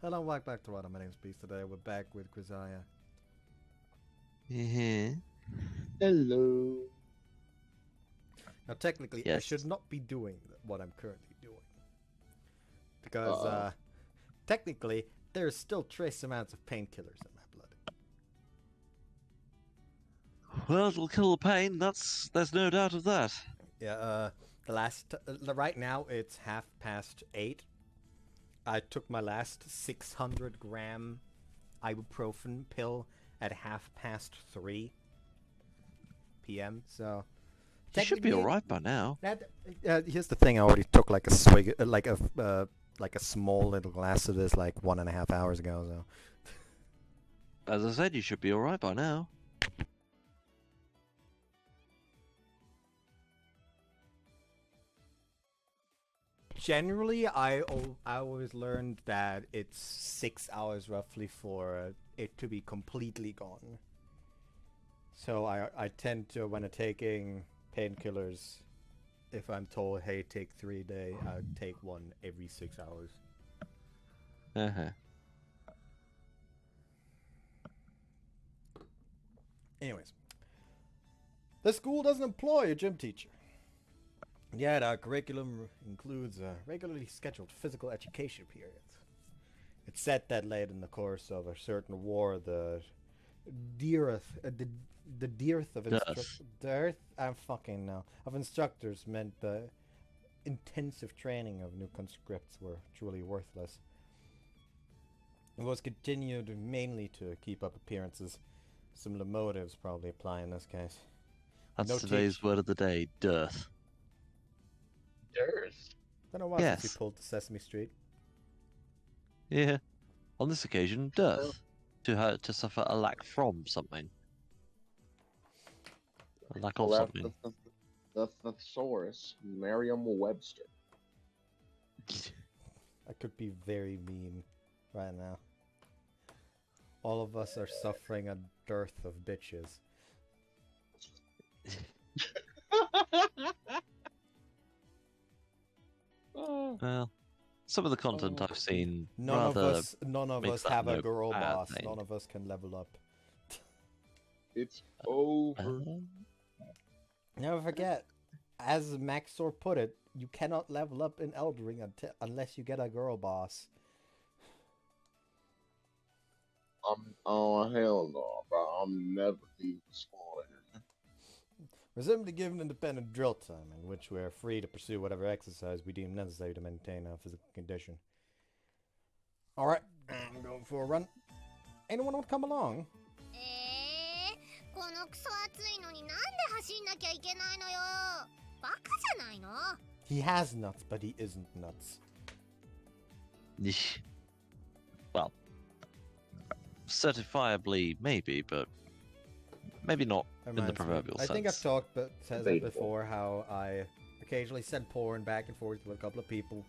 Hello, welcome back to Rada. My name's Beast. Today we're back with Grisaia. Yeah. Hello. Now, technically, I Yes. should not be doing what I'm currently doing. Because, Uh-oh. technically, there's still trace amounts of painkillers in my blood. Well, it'll kill the pain. There's no doubt of that. Yeah, right now it's 8:30. I took my last 600-gram ibuprofen pill at 3:30 p.m. So You should be technically, all right by now. here's the thing: I already took like a swig, like a small little glass of this, like 1.5 hours ago. So As I said, you should be all right by now. generally, I always learned that it's 6 hours roughly for it to be completely gone. So I tend to, when I'm taking painkillers, if I'm told, hey, take 3 a day, I take one every 6 hours. Uh-huh. Anyways, the school doesn't employ a gym teacher. Yet our curriculum includes regularly scheduled physical education periods. It's said that late in the course of a certain war, the dearth, the dearth of instructors meant the intensive training of new conscripts were truly worthless. It was continued mainly to keep up appearances. Similar motives probably apply in this case. That's No today's word of the day, dearth. Dearth. Been a while since we Yes. pulled to Sesame Street. Yeah. On this occasion, dearth. To suffer a lack from something. A lack of Well, something. the thesaurus, Merriam-Webster. I could be very mean right now. All of us are suffering a dearth of bitches. Well, some of the content I've seen None of rather us makes that have a no girl bad boss. thing. None of us can level up. It's over. Never forget, as Maxor put it, you cannot level up in Elden Ring unless you get a girl boss. Oh hell no, bro! I'm never leaving school. Resume to give an independent drill time, in which we are free to pursue whatever exercise we deem necessary to maintain our physical condition. Alright, I'm going for a run. Anyone want to come along? このクソ暑いのになんで走んなきゃいけないのよ。バカじゃないの？ He has nuts, but he isn't nuts. Yeesh. Well, certifiably maybe, but maybe not in the proverbial I sense. think I've said Debatable. before how I occasionally send porn back and forth with a couple of people.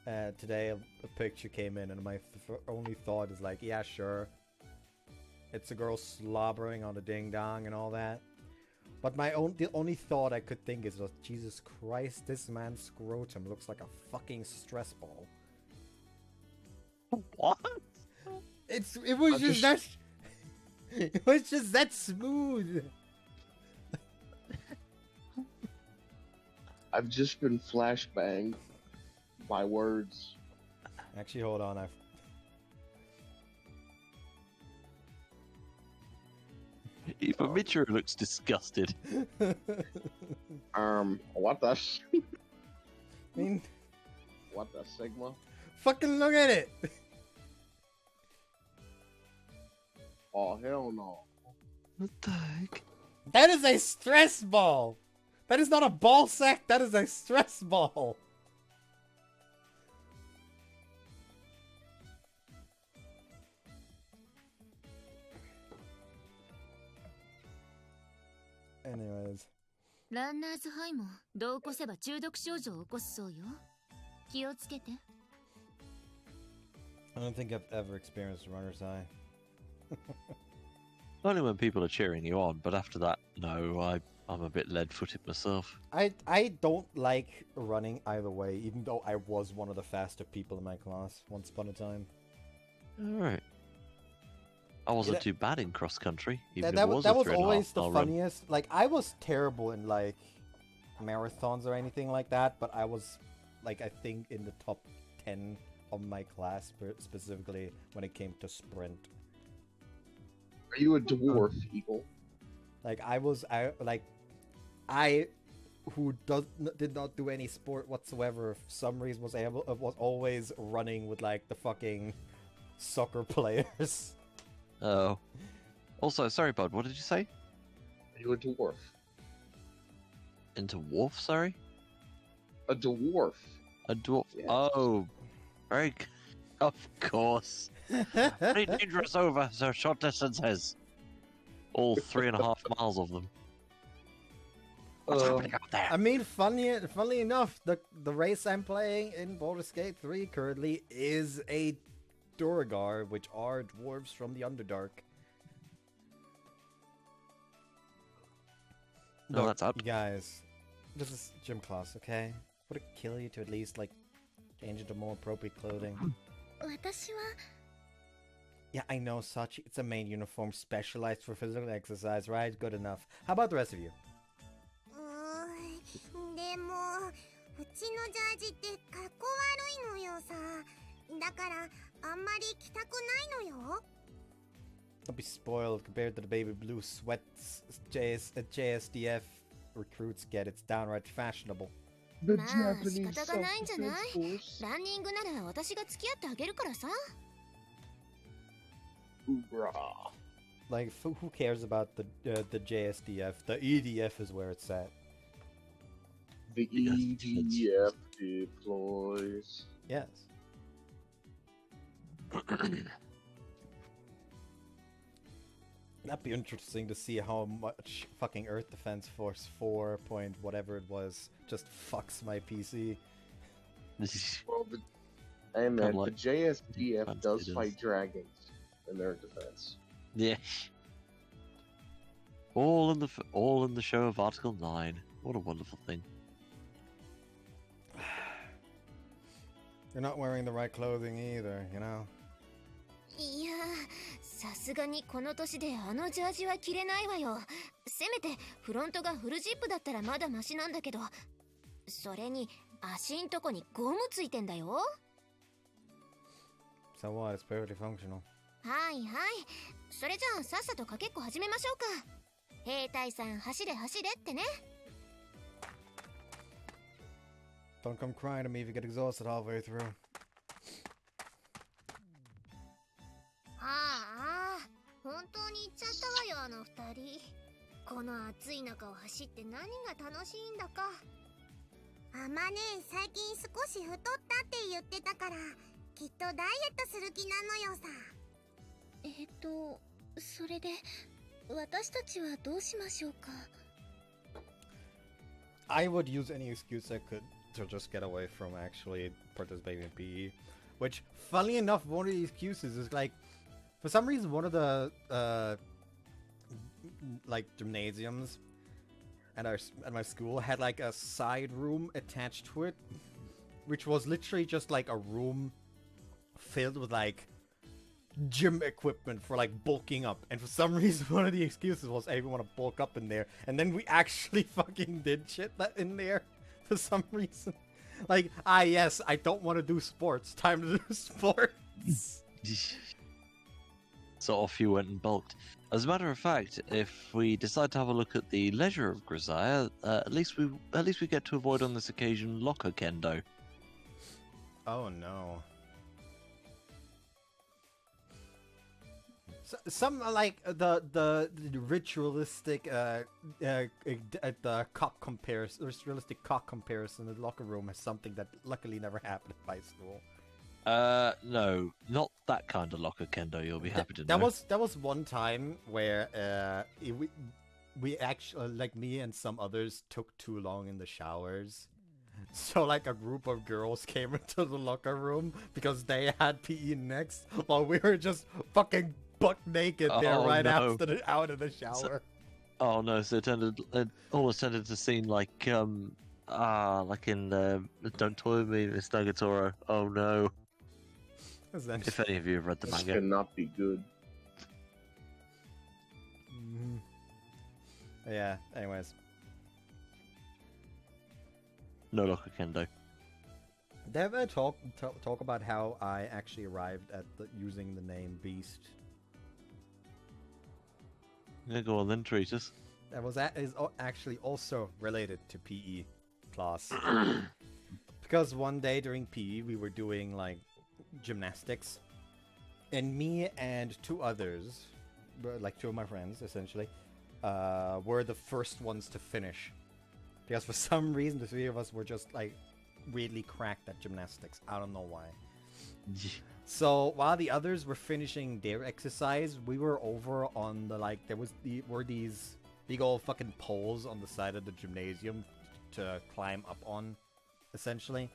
Today a picture came in and my only thought is like, yeah, sure. It's a girl slobbering on a ding dong and all that. But the only thought I could think is, Jesus Christ, this man's scrotum looks like a fucking stress ball. What? It was just that. It was just that smooth. I've just been flashbanged by words. Actually, hold on. Even Michiru looks disgusted. What the? I mean, What the Sigma? fucking look at it. Oh hell no! What the heck? That is a stress ball. That is not a ball sack. That is a stress ball. Anyways. ランナーズハイも度を越せば中毒症状を起こすそうよ。気をつけて。 I don't think I've ever experienced runner's high. Only when people are cheering you on, but after that, no, I'm a bit lead-footed myself. I don't like running either way, even though I was one of the faster people in my class once upon a time. Alright. I wasn't that- too bad in cross country, even That, if it was that a was 3.5 always the mile run. funniest. Like, I was terrible in, like, marathons or anything like that, but I was, like, I think in the top 10 of my class, specifically when it came to sprint. Are you a dwarf, Eagle? Like, who did not do any sport whatsoever, for some reason was always running with, like, the fucking soccer players. Oh. Also, sorry, bud, what did you say? Are you a dwarf? Into Wolf, sorry? A dwarf. A dwarf. Yes. Oh, very. Of course. Pretty dangerous over so short distances. All 3.5 miles of them. What's happening out there? I mean, funnily enough, the race I'm playing in Baldur's Gate 3 currently is a Duergar, which are dwarves from the Underdark. No, Look, that's up. you guys, this is gym class, okay? Would it kill you to at least, like, change into more appropriate clothing? 私は Yeah, I know, Sachi. It's a main uniform specialized for physical exercise, right? Good enough. How about the rest of you? でもうちのジャージってかっこ悪いのよさ。だからあんまり着たくないのよ。 Don't be spoiled compared to the baby blue sweats JSDF recruits get. It's downright fashionable. The まあ Japanese 仕方がないんじゃない self-defense force. ランニングなら私が付き合ってあげるからさ。 Hoorah. Like, who cares about the JSDF? The EDF is where it's at. The EDF deploys. Yes. That'd be interesting to see how much fucking Earth Defense Force 4 point whatever it was just fucks my PC. Well, hey man, like the JSDF defense does it is. fight dragons in their defense. Yeah. All in the show of Article 9. What a wonderful thing. You're not wearing the right clothing either, you know? いやさすがにこの年であのジャージは着れないわよ。せめてフロントがフルジップだったらまだマシなんだけど、それに足んとこにゴムついてんだよ。 So what? It's perfectly functional. はいはい、それじゃあさっさとかけっこ始めましょうか。兵隊さん走れ走れってね。 Don't come crying to me if you get exhausted halfway through. ああ、本当に行っちゃったわよあの二人。この暑い中を走って何が楽しいんだか。あまね、最近少し太ったって言ってたから、きっとダイエットする気なのよさ。それで私たちはどうしましょうか。 I would use any excuse I could to just get away from actually participating in PE. Which, funnily enough, one of the excuses is like, for some reason, one of the like gymnasiums at my school had like a side room attached to it, which was literally just like a room filled with like gym equipment for like bulking up. And for some reason, one of the excuses was, hey, we want to bulk up in there. And then we actually fucking did shit that in there for some reason. Like, yes, I don't want to do sports. Time to do sports. So off you went and bulked. As a matter of fact, if we decide to have a look at the leisure of Grisaia, at least we get to avoid on this occasion locker kendo. Oh no. Some like the ritualistic the cock comparison, ritualistic cock comparison in the locker room is something that luckily never happened at my school. No, not that kind of locker kendo. You'll be happy to know. That was one time where we actually, like, me and some others took too long in the showers. So like a group of girls came into the locker room because they had PE next, while we were just fucking buck naked there Oh, no. after out of the shower. Oh no! So it almost turned into a scene like in Don't Toy Me, Miss Nagatoro. Oh no! If any of you have read the This manga. cannot be good. Mhm. Yeah, anyways. No look at Kendo. Did I ever talk about how I actually arrived at using the name Beast? Yeah, go on then, treat us. That is actually also related to PE class. Because one day during PE we were doing like gymnastics, and me and two others, like two of my friends essentially, were the first ones to finish. Because for some reason the three of us were just like weirdly cracked at gymnastics. I don't know why. So while the others were finishing their exercise, we were over on the like were these big old fucking poles on the side of the gymnasium to climb up on, essentially.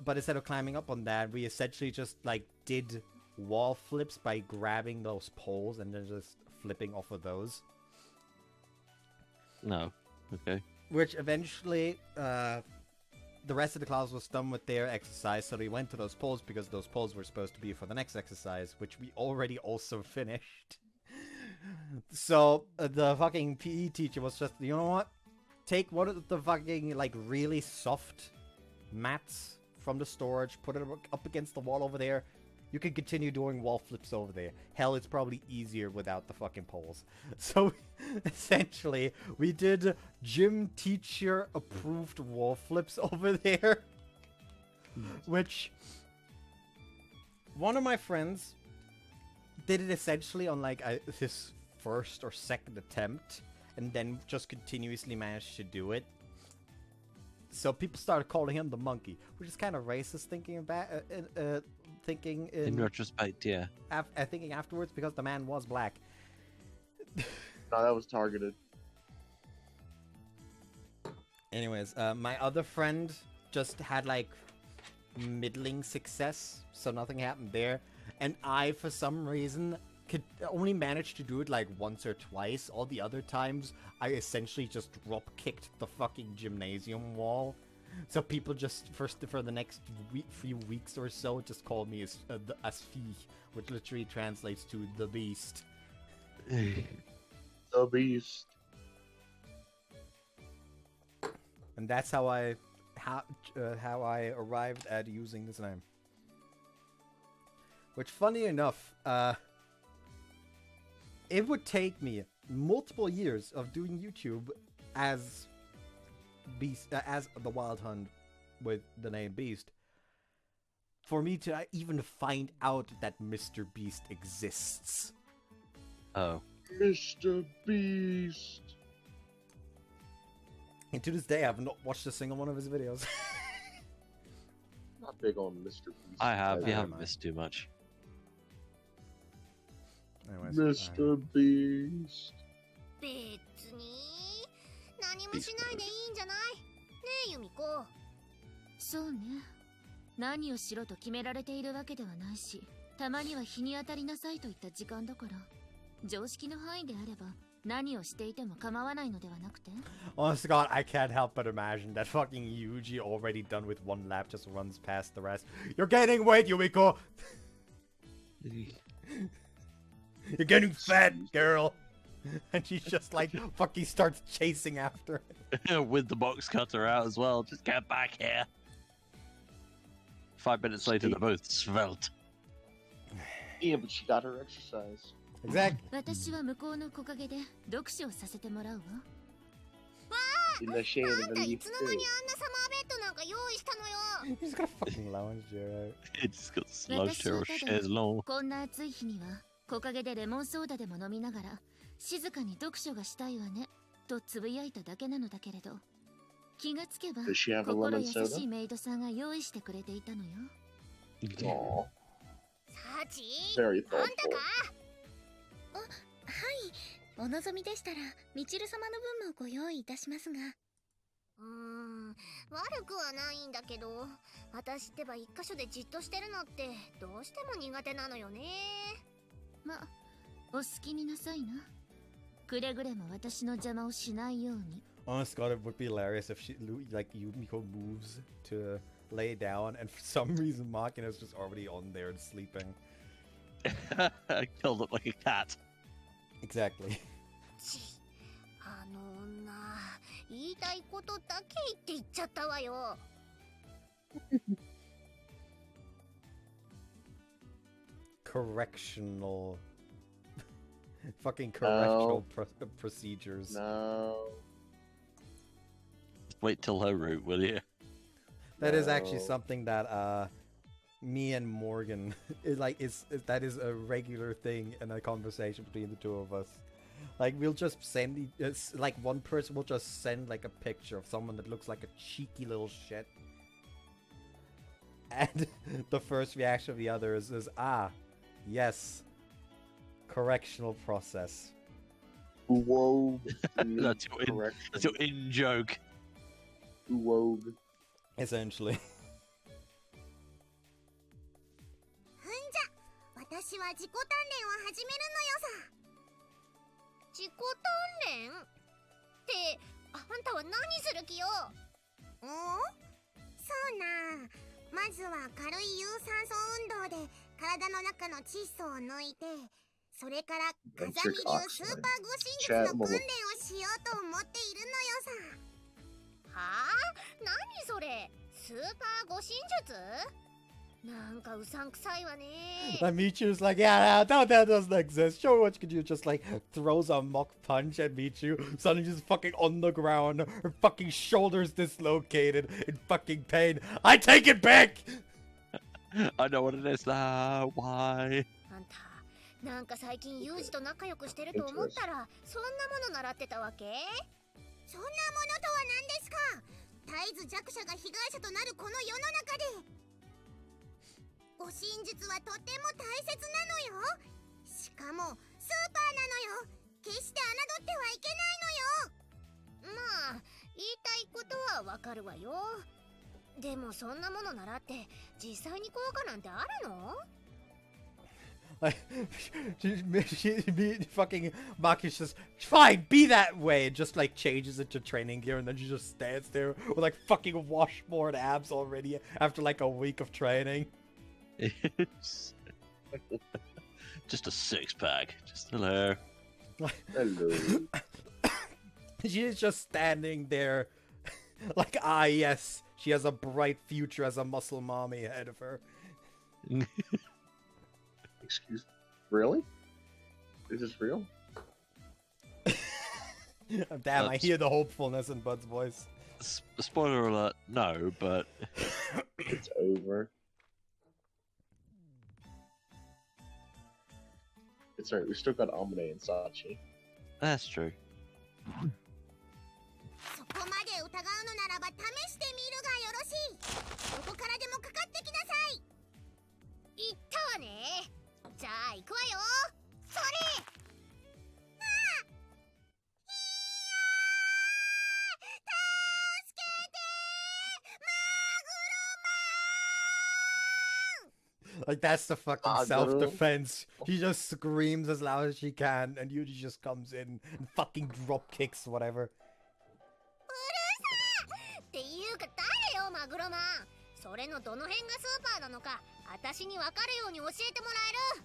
But instead of climbing up on that, we essentially just like did wall flips by grabbing those poles and then just flipping off of those. No. Okay. Which eventually, the rest of the class was done with their exercise, so we went to those poles because those poles were supposed to be for the next exercise, which we already also finished. So the fucking PE teacher was just, you know what? Take one of the fucking like really soft mats from the storage, put it up against the wall over there. You can continue doing wall flips over there. Hell, it's probably easier without the fucking poles. So, essentially, we did gym teacher approved wall flips over there. Which, one of my friends did it essentially on like his first or second attempt, and then just continuously managed to do it. So people started calling him the monkey, which is kind of racist thinking about In retrospect, yeah. thinking afterwards, because the man was black. No, that was targeted. Anyways, my other friend just had like middling success, so nothing happened there. And I, for some reason, could only manage to do it like once or twice. All the other times, I essentially just drop kicked the fucking gymnasium wall. So people just for the next few weeks or so just called me as Fee, which literally translates to the Beast. The Beast. And that's how I arrived at using this name. Which, funny enough, it would take me multiple years of doing YouTube as Beast, as the Wild Hunt with the name Beast, for me to even find out that Mr. Beast exists. Oh. Mr. Beast. And to this day, I have not watched a single one of his videos. Not big on Mr. Beast. I have. You Never haven't mind. missed too much. Anyways, Mr. Beast. 別に何もしないでいいんじゃない？ねえユミコ。そうね。何をしろと決められているわけではないし、たまには日に当たりなさいといった時間だから、常識の範囲であれば何をしていても構わないのではなくて。 honest to God, I can't help but imagine that fucking Yuji, already done with one lap, just runs past the rest. You're gaining weight, Yumiko! You're getting fat, girl! And she's just like, fucking starts chasing after it. With the box cutter out as well. Just get back here. 5 minutes later, they're both svelte. Yeah, but she got her exercise. Exactly. 私は向こうの木陰で読書をさせてもらうわ。 In the shade あ of ん the たい leaf つの間 tree. にあんなサマーベッドなんか用意したのよ。 He's got a fucking lounge chair out. It's got slouch chair or 私はただ chaise longue. こんな暑い日には木陰でレモンソーダでも飲みながら静かに読書がしたいわねとつぶやいただけなのだけれど、気がつけば Does she have a 心 lemon 優し soda? いメイドさんが用意してくれていたのよ。 Aww. サチ Very あんた thoughtful. か？はい、お望みでしたらみちる様の分もご用意いたしますが。悪くはないんだけど、私ってば一箇所でじっとしてるのってどうしても苦手なのよね。ま、お好きになさいな。くれぐれも私の邪魔をしないように。 Honest God, it would be hilarious if she, like, Yumiko moves to lay down, and for some reason Machina's just already on there and sleeping. Curled up like a cat. Exactly. ちあの女言いたいことだけ言って言っちゃったわよ。Correctional. Fucking correctional procedures. No. Wait till her route, will you? That is actually No. something that me and Morgan that is a regular thing in a conversation between the two of us. Like we'll just send like one person will just send like a picture of someone that looks like a cheeky little shit, and the first reaction of the other is ah, yes, correctional process. Whoa. That's your in joke. Whoa. Essentially. ふんじゃ私は自己鍛錬を始めるのよさ。自己鍛錬ってあんたは何する気よ。おそうな、まずは軽い有酸素運動で体の中の窒素を抜いて、それから風見流スーパー護身術の訓練をしようと思っているのよさ。はあ？何それ？スーパー護身術？なんかうさんくさいわね。And Michu's like, yeah, no, that doesn't exist. Sure, what you could do, just like throws a mock punch at Michu, suddenly just fucking on the ground, her fucking shoulders dislocated in fucking pain. I take it back! I know what it is now. Why? あんた、なんか最近ユージと仲良くしてると思ったら、そんなもの習ってたわけ？そんなものとは何ですか？絶えず弱者が被害者となるこの世の中で。護身術はとても大切なのよ。しかもスーパーなのよ。決して侮ってはいけないのよ。まあ言いたいことはわかるわよ。でもそんなもの習って実際に効果なんてあるの？ Like, fucking Maki's just, fine, be that way, and just like changes it to training gear, and then she just stands there with like fucking washboard abs already after like a week of training. Just a six-pack. Just hello. Hello. She's just standing there like, ah yes, she has a bright future as a muscle mommy ahead of her. Excuse. Really? Is this real? Damn, I hear the hopefulness in Bud's voice. Spoiler alert, no, but... It's over. It's alright, we still got Amane and Sachi. That's true. そこまで疑うのならば試してみるがよろしい。どこからでもかかってきなさい。言ったわね。じゃあ行くわよ。それ。ああ。いやー。助けて。マグロマン。 Like, that's the fucking Maguro. self-defense. She just screams as loud as she can, and Yuji just comes in and fucking drop kicks whatever. っていうか誰よマグロマン。それのどの辺がスーパーなのか私に分かるように教えてもらえる？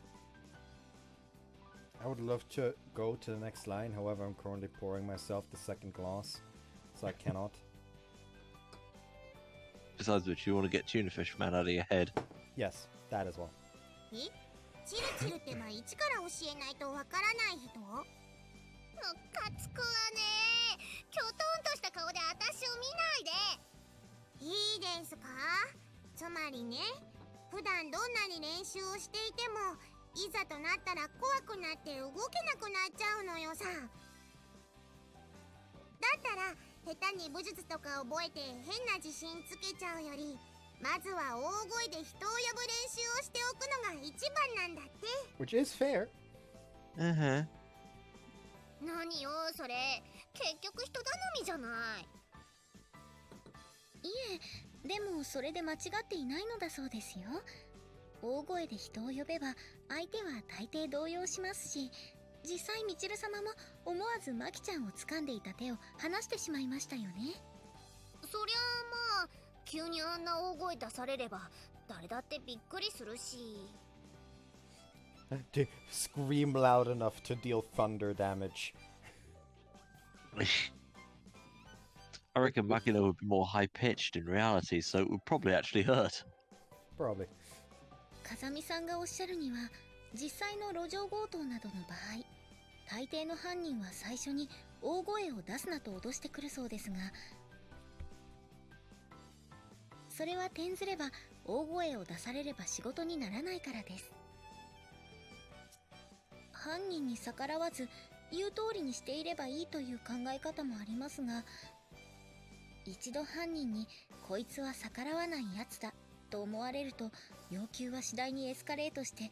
I would love to go to the next line, however I'm currently pouring myself the second glass, so I cannot. Besides which, you want to get tuna fish man out of your head. Yes, that as well. チルチルって一から教えないとわからない人？ムカつくわね。きょとんとした顔で私を見ないで。いいですか？つまりね、普段どんなに練習をしていてもいざとなったら怖くなって動けなくなっちゃうのよさ。だったら下手に武術とか覚えて変な自信つけちゃうより、まずは大声で人を呼ぶ練習をしておくのが一番なんだって。 Which is fair. Uh-huh. 何よそれ、結局人頼みじゃない。いえ、でもそれで間違っていないのだそうですよ。大声で人を呼べば相手は大抵動揺しますし、実際みちる様も思わずマキちゃんを掴んでいた手を離してしまいましたよね。そりゃあまあ、急にあんな大声出されれば誰だってびっくりするし。To scream loud enough to deal thunder damage. I reckon Makino would be more high-pitched in reality, so it would probably actually hurt. Probably. 風見さんがおっしゃるには、実際の路上強盗などの場合、大抵の犯人は最初に大声を出すなと脅してくるそうですが、それは転ずれば大声を出されれば仕事にならないからです。犯人に逆らわず言う通りにしていればいいという考え方もありますが、一度犯人にこいつは逆らわないやつだと思われると、要求は次第にエスカレートして、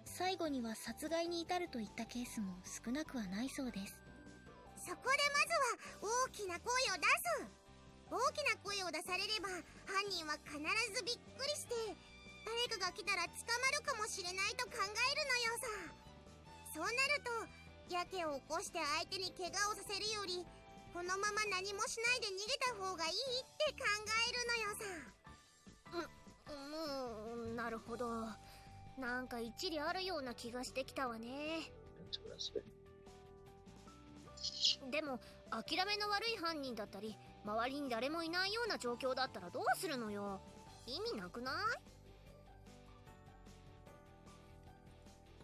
最後には殺害に至るといったケースも少なくはないそうです。そこでまずは大きな声を出す。大きな声を出されれば犯人は必ずびっくりして、誰かが来たら捕まるかもしれないと考えるのよさ。そうなるとやけを起こして相手に怪我をさせるより、このまま何もしないで逃げた方がいいって考えるのよさ。なるほど。なんか一理あるような気がしてきたわね。でも諦めの悪い犯人だったり、周りに誰もいないような状況だったらどうするのよ。意味なくない？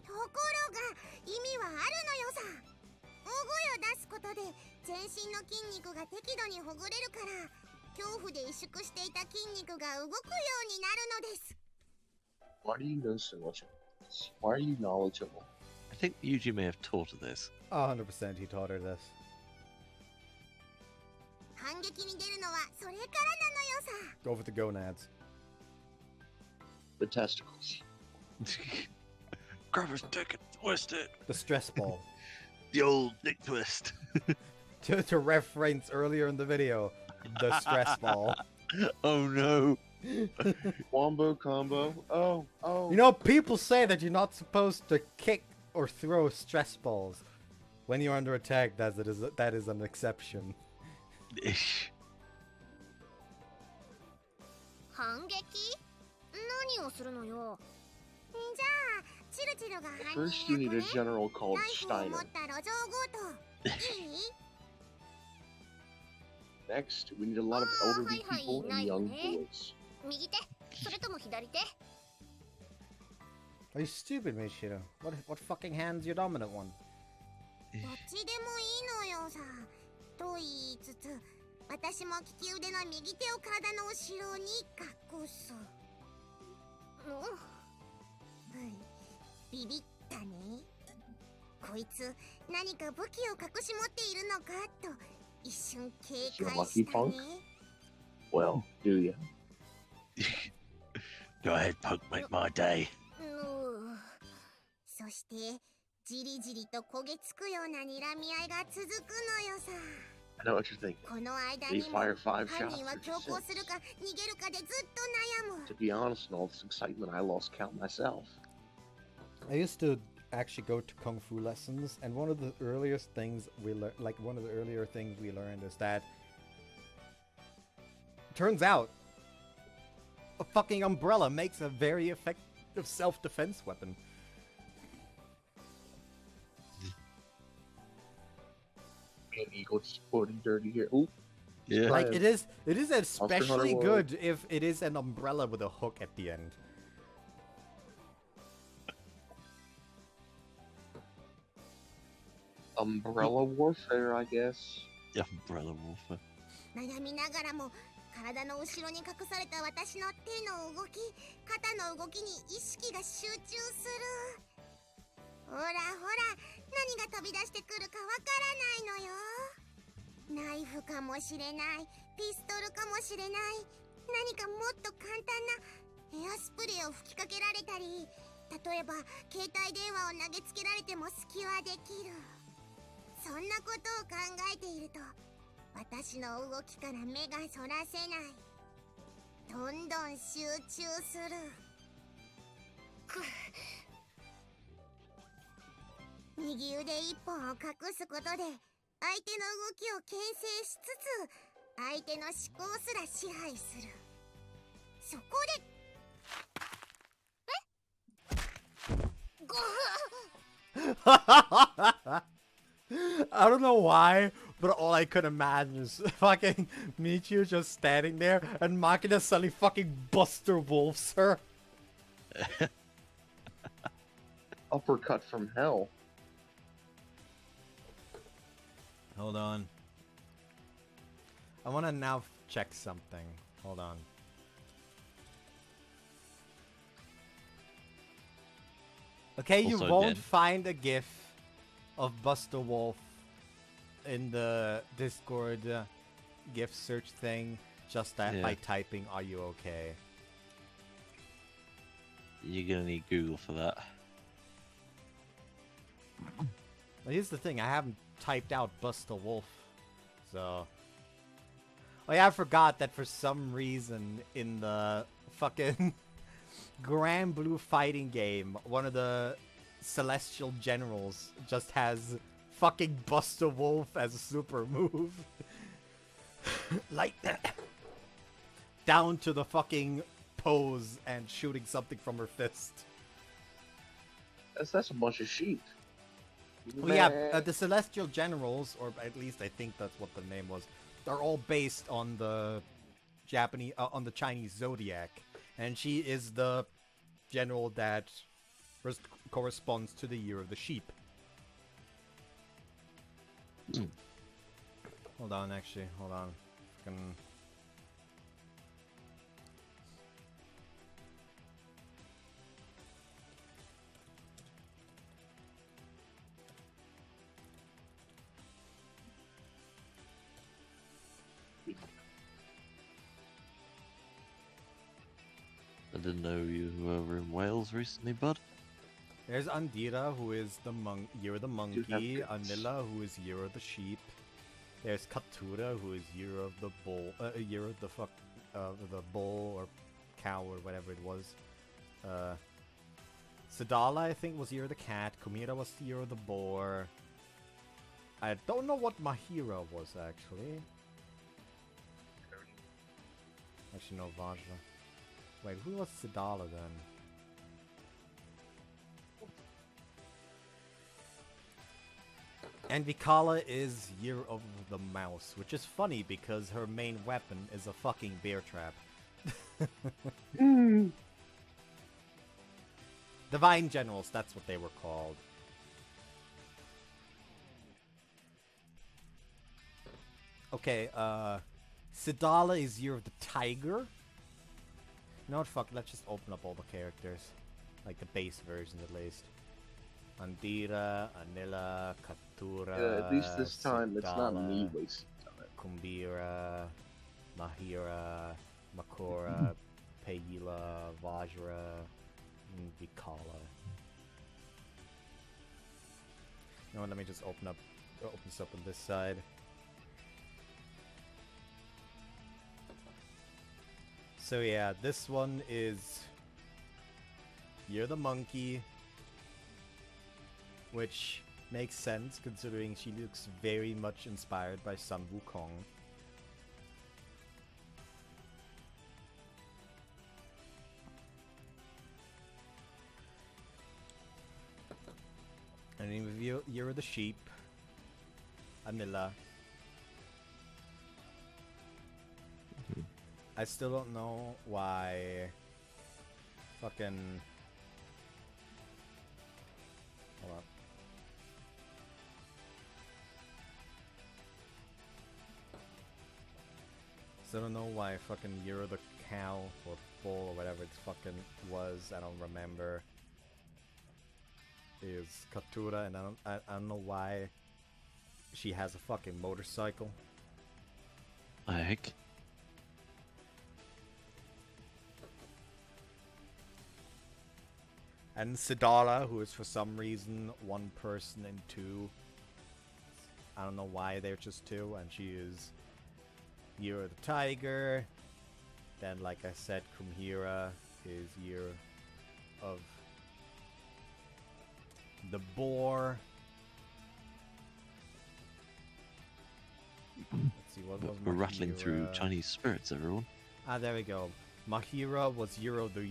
ところが意味はあるのよさ。大声を出すことで全身の筋肉が適度にほぐれるから、恐怖で萎縮していた筋肉が動くようになるのです。Why do you know so much about this? Why are you knowledgeable? I think Yuji may have taught her this. 100% he taught her this. 反撃に出るのはそれからなのよさ。 Go for the gonads. The testicles. Grab his dick and twist it. The stress ball. The old dick twist. to reference earlier in the video, the stress ball. Oh no. Wombo combo. Oh. You know, people say that you're not supposed to kick or throw stress balls. When you're under attack, that is an exception. Ish. 反撃？何をするのよ。じゃあチルチルが犯 First, you 人 need 役 a ね。 general called ナイフを Steiner. 持った路上強盗。いい？ Next, we need a lot of elderly hi, people and nice, young eh? boys. 右手？それとも左手？ Are you stupid, Michiro? What fucking hand's your dominant one? どっちでもいいのよさ。と言いつつ、私も利き腕の右手を体の後ろに隠す。ビビったね。こいつ何か武器を隠し持っているのかと一瞬警戒したね。Well, do you? Go ahead, punk, make my day. そしてじりじりと焦げつくような睨み合いが続くのよさ。 I know what you're thinking. この間 They にも fire 5犯 shots 人は or 強行するか逃げるかでずっと悩む。 To be honest, in all this excitement, I lost count myself. I used to actually go to kung fu lessons, and one of the earliest things we learned, is that turns out a fucking umbrella makes a very effective self-defense weapon. Maybe go sporty dirty here. Ooh. Yeah. Like it is especially Hunter good if it is an umbrella with a hook at the end. Umbrella warfare, I guess. Yeah, umbrella warfare. 悩みながらも体の後ろに隠された私の手の動き、肩の動きに意識が集中する。ほらほら、何が飛び出してくるかわからないのよ。ナイフかもしれない、ピストルかもしれない、何かもっと簡単なエアスプレーを吹きかけられたり、例えば携帯電話を投げつけられても隙はできる。そんなことを考えていると、私の動きから目がそらせない。どんどん集中する。右腕一本を隠すことで相手の動きを牽制しつつ、相手の思考すら支配する。そこでご I don't know why, but all I could imagine is fucking Michiu just standing there and Makina suddenly fucking Buster Wolfs her. Uppercut from hell. Hold on. I want to now check something. Hold on. Okay, you Also won't dead. find a gif of Buster Wolf in the Discord GIF search thing just that Yeah. by typing "Are you okay?" You're gonna need Google for that. Well, here's the thing: I haven't typed out Buster Wolf, so. Oh yeah, I forgot that for some reason in the fucking Grand Blue fighting game, one of the Celestial Generals just has fucking Buster Wolf as a super move. Like that. Down to the fucking pose and shooting something from her fist. That's a bunch of sheep. Well, yeah, the Celestial Generals, or at least I think that's what the name was, are all based on the Japanese, on the Chinese zodiac, and she is the general that corresponds to the year of the sheep. Hold on, actually, hold on. Fucking... I didn't know you were over in Wales recently, bud. There's Andira, who is the year of the monkey. Anila, who is year of the sheep. There's Katura, who is year of the bull. Year of the the bull or cow or whatever it was. Sadala, I think, was year of the cat. Kumira was the year of the boar. I don't know what Mahira was actually. Actually, no, Vajra. Wait, who was Sadala then? And Vikala is Year of the Mouse, which is funny because her main weapon is a fucking bear trap. Divine Generals, that's what they were called. Okay, Sidala is Year of the Tiger. You know what, fuck, let's just open up all the characters. Like the base versions at least. Andira, Anila, Katura, Yeah, at least this time it's not me Sidala, wasting time. Kumbira, Mahira, Makora, Payila, Vajra, and Vikala. You know what, let me just open this up on this side. So yeah, this one is Year the Monkey, which makes sense considering she looks very much inspired by Sun Wukong. And in Year of the Sheep, Anila. I still don't know why fucking... Hold on. Still don't know why fucking Year of the Cow or Bull or whatever it fucking was, I don't remember, is Katura, and I don't know why she has a fucking motorcycle. Heck. And Sidala, who is for some reason one person in two. I don't know why they're just two, and she is Year of the Tiger. Then, like I said, Kumhira is Year of the Boar. Let's see, What was We're rattling through Mahira? Chinese spirits, everyone. Ah, there we go. Mahira was year of the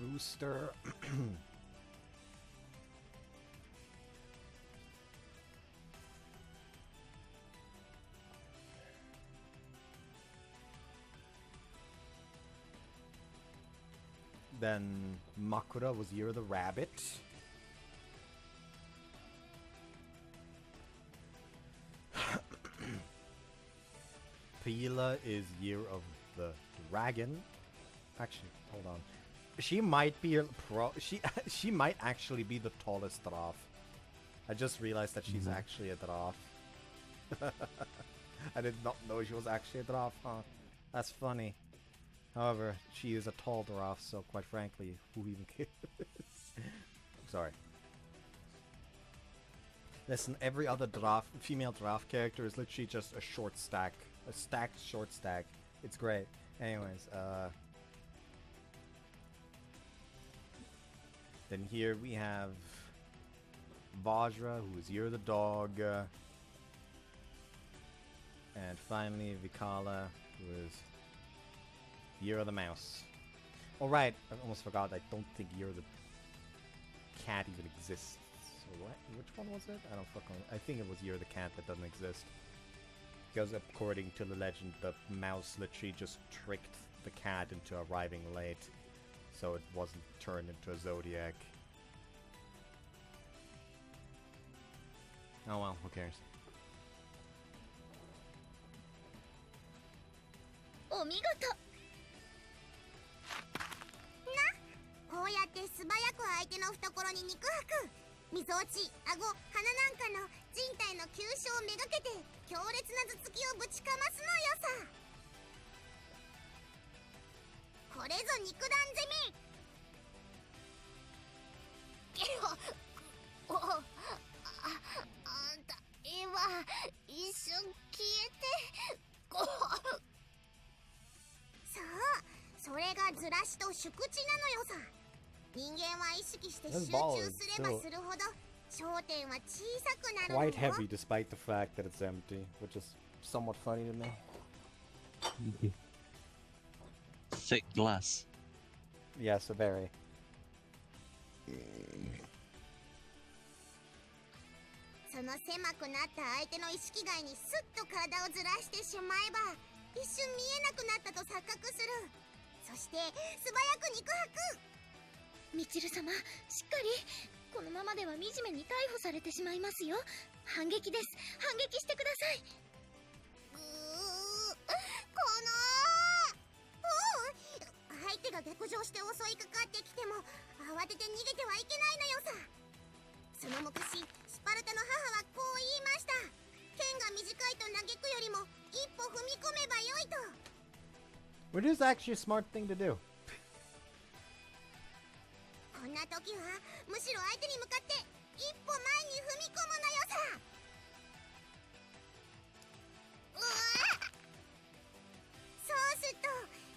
rooster. Then Makura was year of the rabbit. Pila is year of the dragon. Actually, hold on. She might be she might actually be the tallest Draf. I just realized that she's actually a Draf. I did not know she was actually a Draf, huh? That's funny. However, she is a tall Draf, so quite frankly, who even cares? Sorry. Listen, every other female Draf character is literally just a short stack. A stacked short stack. It's great. Anyways, then here we have Vajra, who is Year of the Dog. And finally, Vikala, who is Year of the Mouse. Alright, I almost forgot, I don't think Year of the Cat even exists. So what? Which one was it? I don't fucking... I think it was Year of the Cat that doesn't exist. Because according to the legend, the mouse literally just tricked the cat into arriving late. So it wasn't turned into a zodiac. Oh well, who cares? お見事。こうやって素早く相手の懐に肉吐く。みぞおち、顎、鼻なんかの人体の急所をめがけて強烈な頭突きをぶちかますのよさ。これぞ肉弾攻め。あんた今一瞬消えて。そう、それがずらしと宿地なのよさ。人間は意識して集中すればするほど焦点は小さくなるのよ。 Quite heavy despite the fact that it's empty, which is somewhat funny to me. Thick glass. Yes, very. その狭くなった相手の意識外にスッと体をずらしてしまえば一瞬見えなくなったと錯覚する。そして素早く肉吐く。みちる様、しっかり。このままでは惨めに逮捕されてしまいますよ。反撃です。反撃してください。相手が逆上して襲いかかってきても慌てて逃げてはいけないのよさ。その昔スパルタの母はこう言いました。剣が短いと嘆くよりも一歩踏み込めばよいと。 Which is actually a smart thing to do. こんな時はむしろ相手に向かって一歩前に踏み込むのよさ。そうすると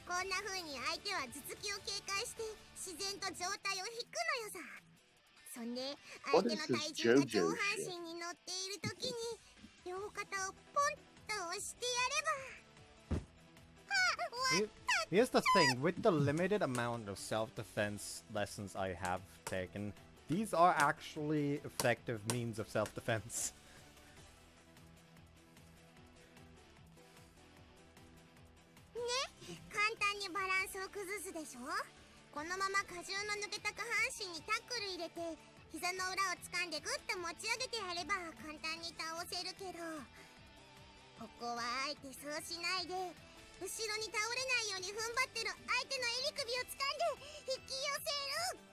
こんな風に相手は頭突きを警戒して自然と上体を引くのよさ。そんで相手の体重が上半身に乗っている時に両肩をポンと押してやれば。Here's the thing, with the limited amount of self-defense lessons I have taken, these are actually effective means of self-defense. 簡単にバランスを崩すでしょ。このまま荷重の抜けた下半身にタックル入れて膝の裏を掴んでグッと持ち上げてやれば簡単に倒せるけど、ここはあえてそうしないで後ろに倒れないように踏ん張ってる相手の襟首を掴んで引き寄せる。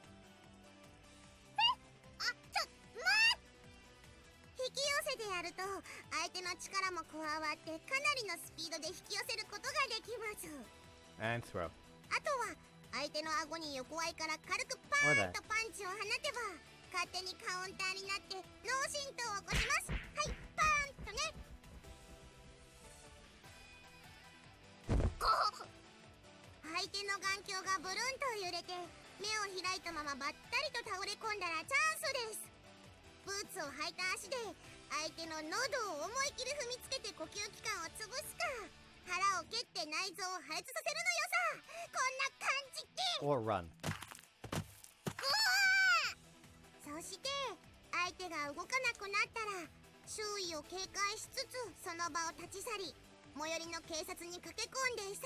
引き寄せてやると相手の力も加わってかなりのスピードで引き寄せることができます。 And throw. あとは相手の顎に横合いから軽くパーンとパンチを放てば勝手にカウンターになって脳震盪を起こします。はい、パーンとね。相手の眼鏡がブルンと揺れて目を開いたままばったりと倒れ込んだらチャンスです。ブーツを履いた足で相手の喉を思い切り踏みつけて呼吸器官を潰すか腹を蹴って内臓を破裂させるのよさ。こんな感じで Or run. そして相手が動かなくなったら周囲を警戒しつつその場を立ち去り最寄りの警察に駆け込んで叫ぶ。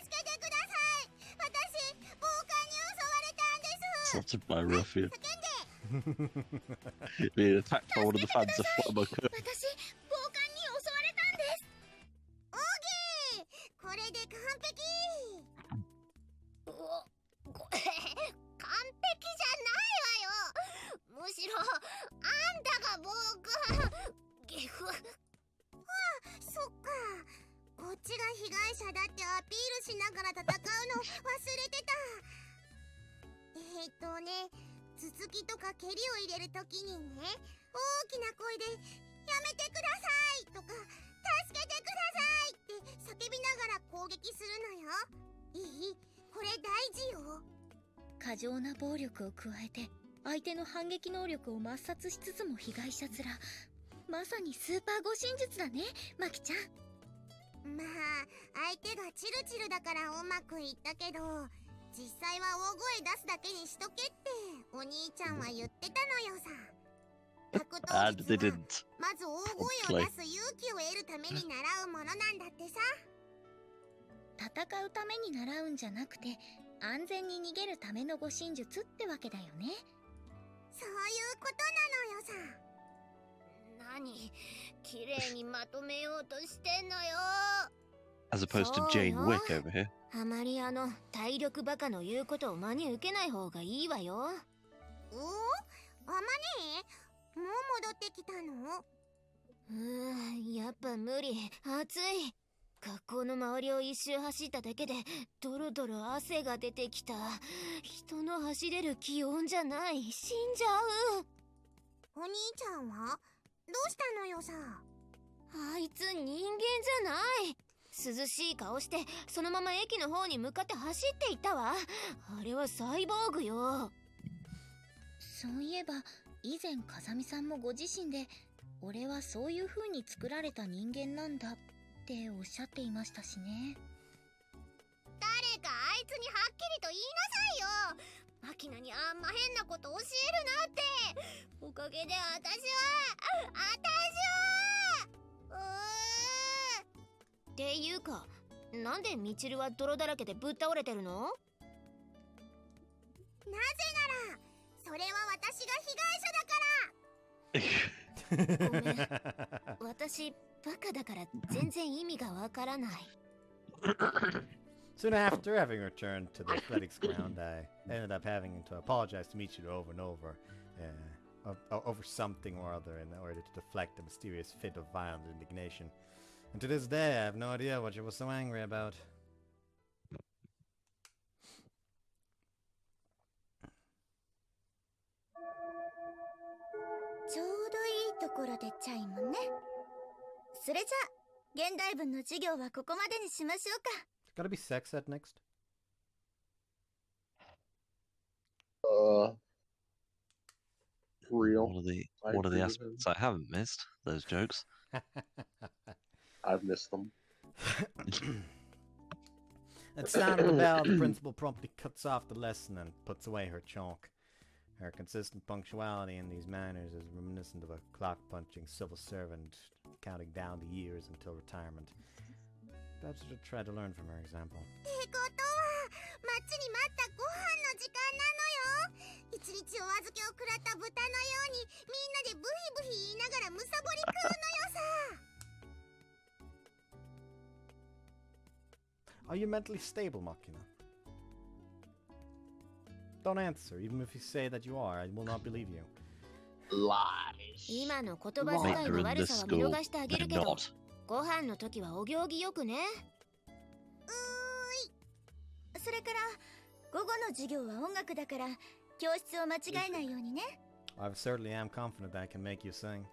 助けてください、私暴漢に襲われたんです。 Spotted by a ruffian. 叫んで Being attacked by one of the fans of Flatbuck. 私、暴漢に襲われたんです。オーケー、これで完璧。完璧じゃないわよ。むしろあんたが暴漢。ゲフ。そっか、こっちが被害者だってアピールしながら戦うの忘れてた。続きとか蹴りを入れるときにね、大きな声で「やめてください」とか「助けてください」って叫びながら攻撃するのよ。いい？これ大事よ。過剰な暴力を加えて相手の反撃能力を抹殺しつつも被害者面。まさにスーパー護身術だね、マキちゃん。まあ相手がチルチルだからうまくいったけど、実際は大声出すだけにしとけってお兄ちゃんは言ってたのよさ。格闘 And they 術は didn't. まず大声を出す勇気を得るために習うものなんだってさ。戦うために習うんじゃなくて安全に逃げるための護身術ってわけだよね。そういうことなのよさ。何綺麗にまとめようとしてんのよ。 As opposed to Jane Wick over here. あまり体力バカの言うことを真に受けない方がいいわよ。お？あまねもう戻ってきたの？やっぱ無理。暑い。学校の周りを一周走っただけでドロドロ汗が出てきた。人の走れる気温じゃない。死んじゃう。お兄ちゃんはどうしたのよさ。あいつ人間じゃない。涼しい顔してそのまま駅の方に向かって走っていったわ。あれはサイボーグよ。そういえば以前風見さんもご自身で俺はそういう風に作られた人間なんだっておっしゃっていましたしね。誰かあいつにはっきりと言いなさいよ。マキナにあんま変なこと教えるなって。おかげで私はっていうか、なんでミチルは泥だらけでぶっ倒れてるの？なぜならそれは私が被害者だから。ごめん。私バカだから全然意味がわからない。Soon after having returned to the athletics ground, I ended up having to apologize to Michiru over and over, over something or other in order to deflect a mysterious fit of violent indignation. And to this day, I have no idea what she was so angry about. ちょうどいいところでチャイムね。それじゃあ現代文の授業はここまでにしましょうか。Gotta be sex ed next. Real. One of the aspects I haven't missed. Those jokes. I've missed them. At sound of the bell, the principal promptly cuts off the lesson and puts away her chalk. Her consistent punctuality in these manners is reminiscent of a clock-punching civil servant counting down the years until retirement. Perhaps I should try to learn from her example. ってことは待ちに待ったご飯の時間なのよ。一日お預けを食らった豚のようにみんなでブヒブヒ言いながらむさぼり食うのよさ。Are you mentally stable, Makina? Don't answer, even if you say that you are. I will not believe you. Lies. 今の言葉遣い They're の in 悪 this さは見 school. 逃してあげ They're るけど、 not. ご飯の時はお行儀よくね。それから午後の授業は音楽だから教室を間違えないようにね。I certainly am confident that I can make you sing.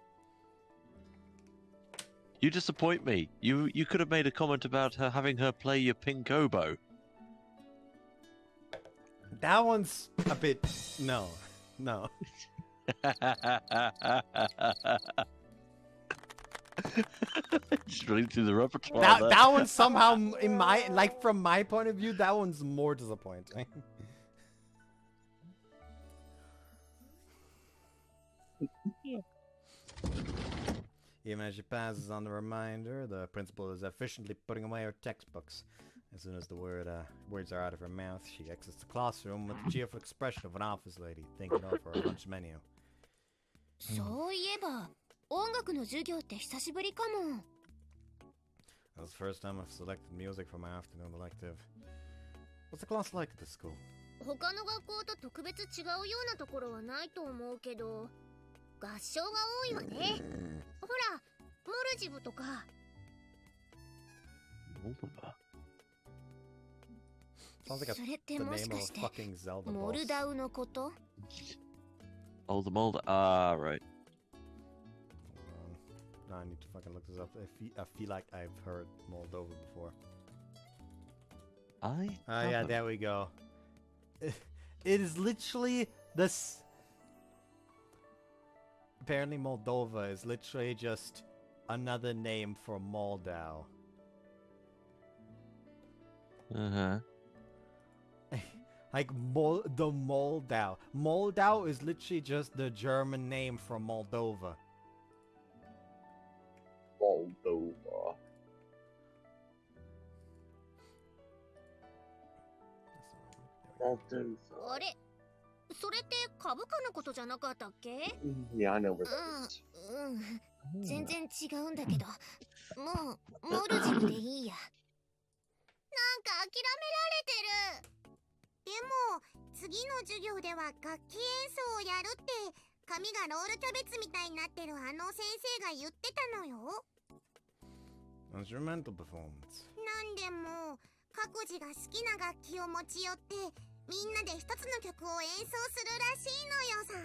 You disappoint me. You could have made a comment about her having her play your pink oboe. That one's a bit... No. Just reading through the repertoire That there. that one somehow, in my from my point of view, that one's more disappointing. Even as she passes on the reminder, the principal is efficiently putting away her textbooks. As soon as the words are out of her mouth, she exits the classroom with the cheerful expression of an office lady thinking over her lunch menu. そういえば音楽の授業って久しぶりかも。 That was the first time I've selected music for my afternoon elective. What's the class like at this school? 他の学校と特別違うようなところはないと思うけど、合唱が多いわね。ほら、モルジブとか。 Sounds like それって the もし name か of して a fucking Zelda モル boss. ダウのこと？ Oh, the mold. Ah, right. Hold on. Now I need to fucking look this up. I feel like I've heard Moldova before. I. Oh yeah, haven't. there we go. It is literally this. Apparently Moldova is literally just another name for Moldau. Uh-huh. Like the Moldau. Moldau is literally just the German name for Moldova. Moldova. あれ、それって株価のことじゃなかったっけ？ Yeah, I know where that is. 全然違うんだけど、もうモルジブでいいや。なんか諦められてる。でも次の授業では楽器演奏をやるって髪がロールキャベツみたいになってるあの先生が言ってたのよ。 Instrumental performance. なんでも各自が好きな楽器を持ち寄ってみんなで一つの曲を演奏するらしいのよさ。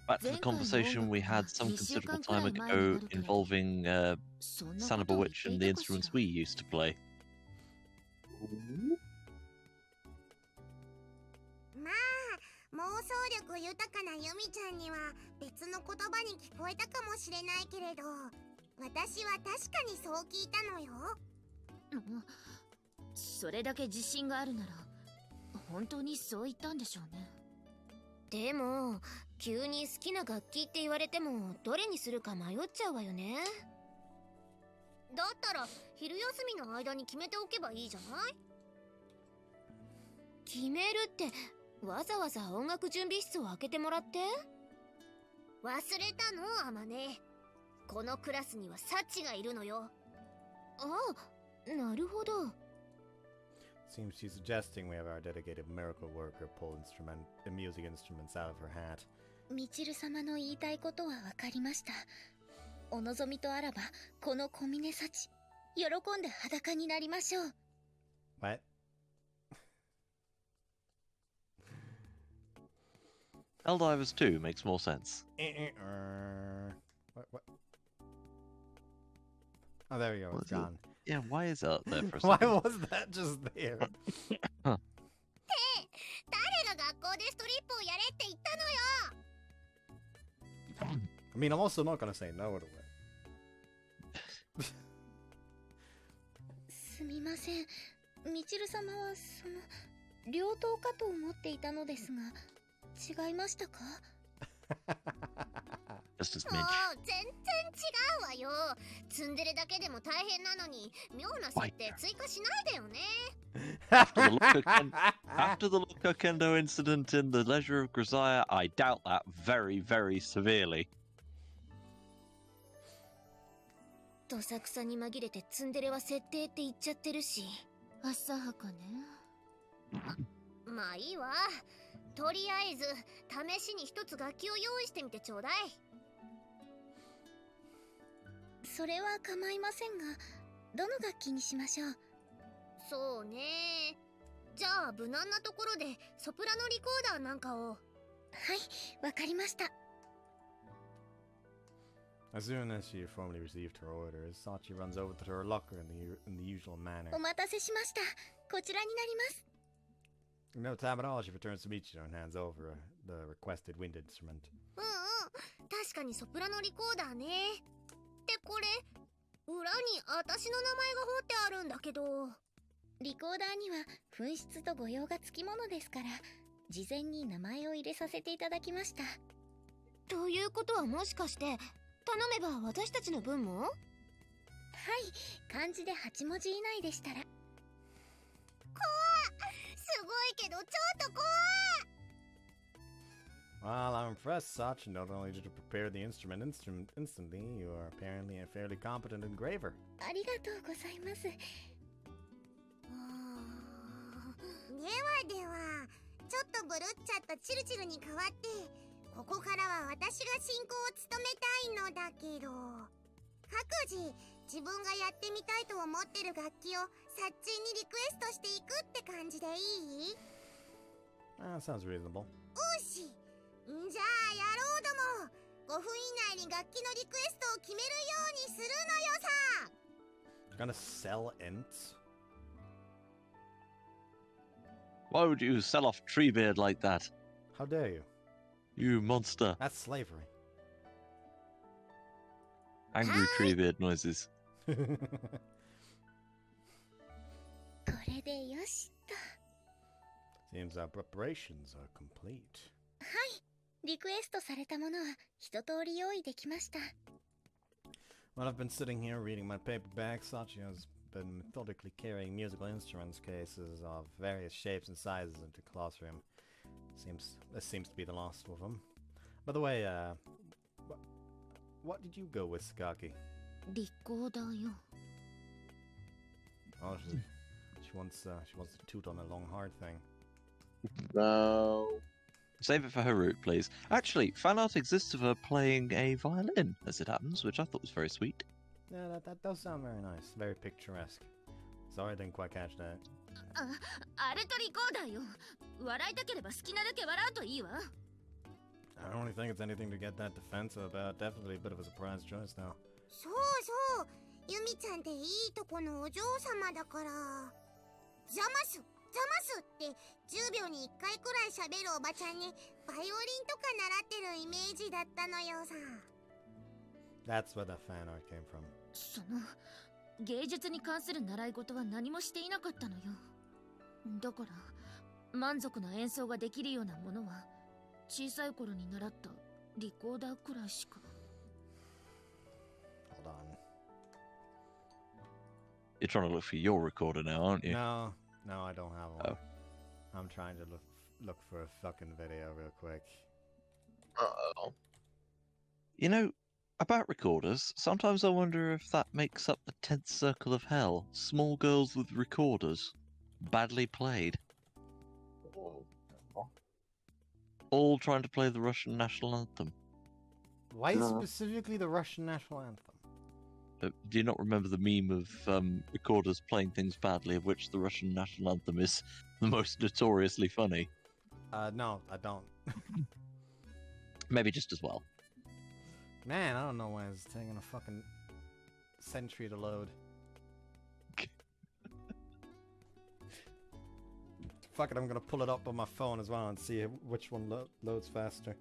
Back to the conversation we had some considerable time ago involving Sanaba Witch and the instruments we used to play. まあ妄想力豊かなユミちゃんには別の言葉に聞こえたかもしれないけれど、私は確かにそう聞いたのよ。それだけ自信があるなら本当にそう言ったんでしょうね。でも急に好きな楽器って言われてもどれにするか迷っちゃうわよね。だったら昼休みの間に決めておけばいいじゃない？決めるってわざわざ音楽準備室を開けてもらって？忘れたのアマネ。このクラスにはサチがいるのよ。あ、なるほど。 Seems she's suggesting we have our dedicated miracle worker pull music instruments out of her hat. みちる様の言いたいことはわかりました。お望みとあらばこの小峰幸喜んで裸になりましょう。 What? Helldivers 2 makes more sense. What? Oh, there we go. What It's is it? gone. Yeah, why is that there for a Why second? was that just there? 誰が学校でストリップをやれって言ったのよ。 I mean, I'm also not gonna say no to it. すみません。みちる様は両党かと思っていたのですが、違いましたか？ Just as も Midge. う全然違うわよ。積んでるだけでも大変なのに妙な設定追加しないでよね。After the Loco Kendo incident in the Leisure of Grisaia, I doubt that very, very severely. どさくさに紛れてツンデレは設定って言っちゃってるし。浅はかね。まあいいわ。とりあえず試しに一つ楽器を用意してみてちょうだい。それは構いませんが、どの楽器にしましょう？そうね。じゃあ無難なところでソプラノリコーダーなんかを。はい、わかりました。 As soon as she formally received her orders, Sachi runs over to her locker in the usual manner. お待たせしました。こちらになります。 In no time at all, she returns to Michiro and hands over the requested wind instrument. うんうん。確かにソプラノリコーダーね。ってこれ裏に私の名前が彫ってあるんだけど。リコーダーには紛失と誤用がつきものですから、事前に名前を入れさせていただきました。ということはもしかして頼めば私たちの分も？はい、漢字で8文字以内でしたら。すごいけどちょっと怖い。 Well, I'm impressed, Sach. Not only did you prepare the instrument instantly, you are apparently a fairly competent engraver. ありがとうございます。ではでは、ちょっとブルっちゃったチルチルに代わって、ここからは私が進行を務めたいのだけど、各自自分がやってみたいと思ってる楽器をサッチンにリクエストしていくって感じでいい？ Sounds reasonable. おし、じゃあやろうども、5分以内に楽器のリクエストを決めるようにするのよさ。 Gonna sell ints? Why would you sell off Treebeard like that? How dare you? You monster. That's slavery. Angry Treebeard noises. これでよしと。Seems our preparations are complete. はい、リクエストされたものは一通り用意できました。Well, I've been sitting here reading my paperback. Sachi has been methodically carrying musical instruments cases of various shapes and sizes into the classroom. This seems to be the last of them. By the way, what did you go with, Sakaki? リコーダーよ。 Oh, she wants to toot on a long hard thing. No. Save it for her route, please. Actually, fan art exists of her playing a violin, as it happens, which I thought was very sweet. Yeah, that does sound very nice. Very picturesque. Sorry I didn't quite catch that. あれとリコーダーよ。笑いたければ好きなだけ笑うといいわ。I don't really think it's anything to get that defensive about. Definitely a bit of a surprise choice now. そうそう、ユミちゃんっていいとこのお嬢様だから。ザマスって10秒に1回くらい喋るおばちゃんにバイオリンとか習ってるイメージだったのよさ。 That's where the fan art came from. その芸術に関する習い事は何もしていなかったのよ。だから満足な演奏ができるようなものは小さい頃に習ったリコーダーくらいしか。 Hold on. You're trying to look for your recorder now, aren't you? No, I don't have one. Oh. I'm trying to look for a fucking video real quick. Uh-oh. You know, about recorders, sometimes I wonder if that makes up the 10th circle of hell. Small girls with recorders. Badly played. All trying to play the Russian national anthem. Why No. specifically the Russian national anthem? Do you not remember the meme of recorders playing things badly, of which the Russian national anthem is the most notoriously funny? No, I don't. Maybe just as well. Man, I don't know why it's taking a fucking century to load. Fuck it, I'm gonna pull it up on my phone as well and see which one loads faster.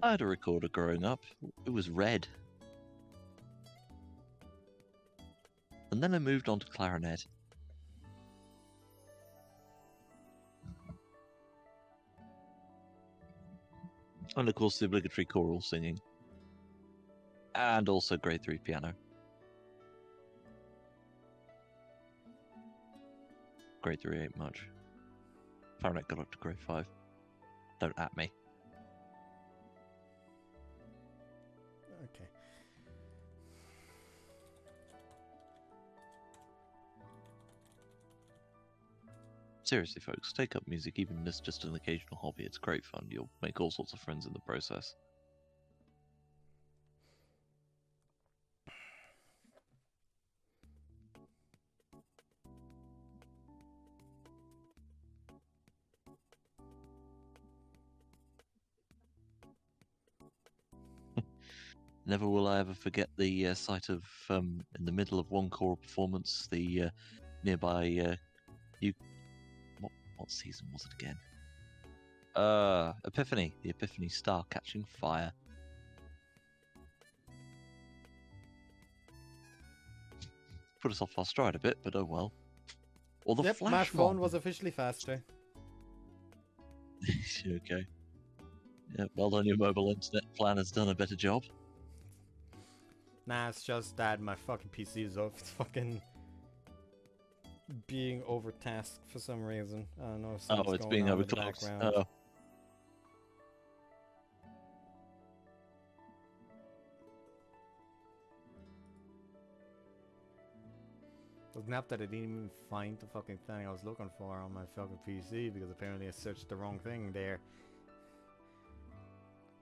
I had a recorder growing up. It was red. And then I moved on to clarinet. And of course the obligatory choral singing. And also grade 3 piano. Grade 3 ain't much. Clarinet got up to grade 5. Don't at me. Okay. Seriously, folks, take up music, even as just an occasional hobby. It's great fun. You'll make all sorts of friends in the process. Never will I ever forget the sight of, in the middle of one choral performance, the nearby what season was it again? Epiphany. The Epiphany star catching fire. put us off our stride a bit, but oh well. Or the Yep, flash my phone mob. was officially faster. Okay. Yeah, well done, your mobile internet plan has done a better job. Nah, it's just that my fucking PC is off. It's fucking being overtasked for some reason. I don't know if something's Oh, it's going being on in the overclocked. background. Oh. It was not that I didn't even find the fucking thing I was looking for on my fucking PC because apparently I searched the wrong thing there.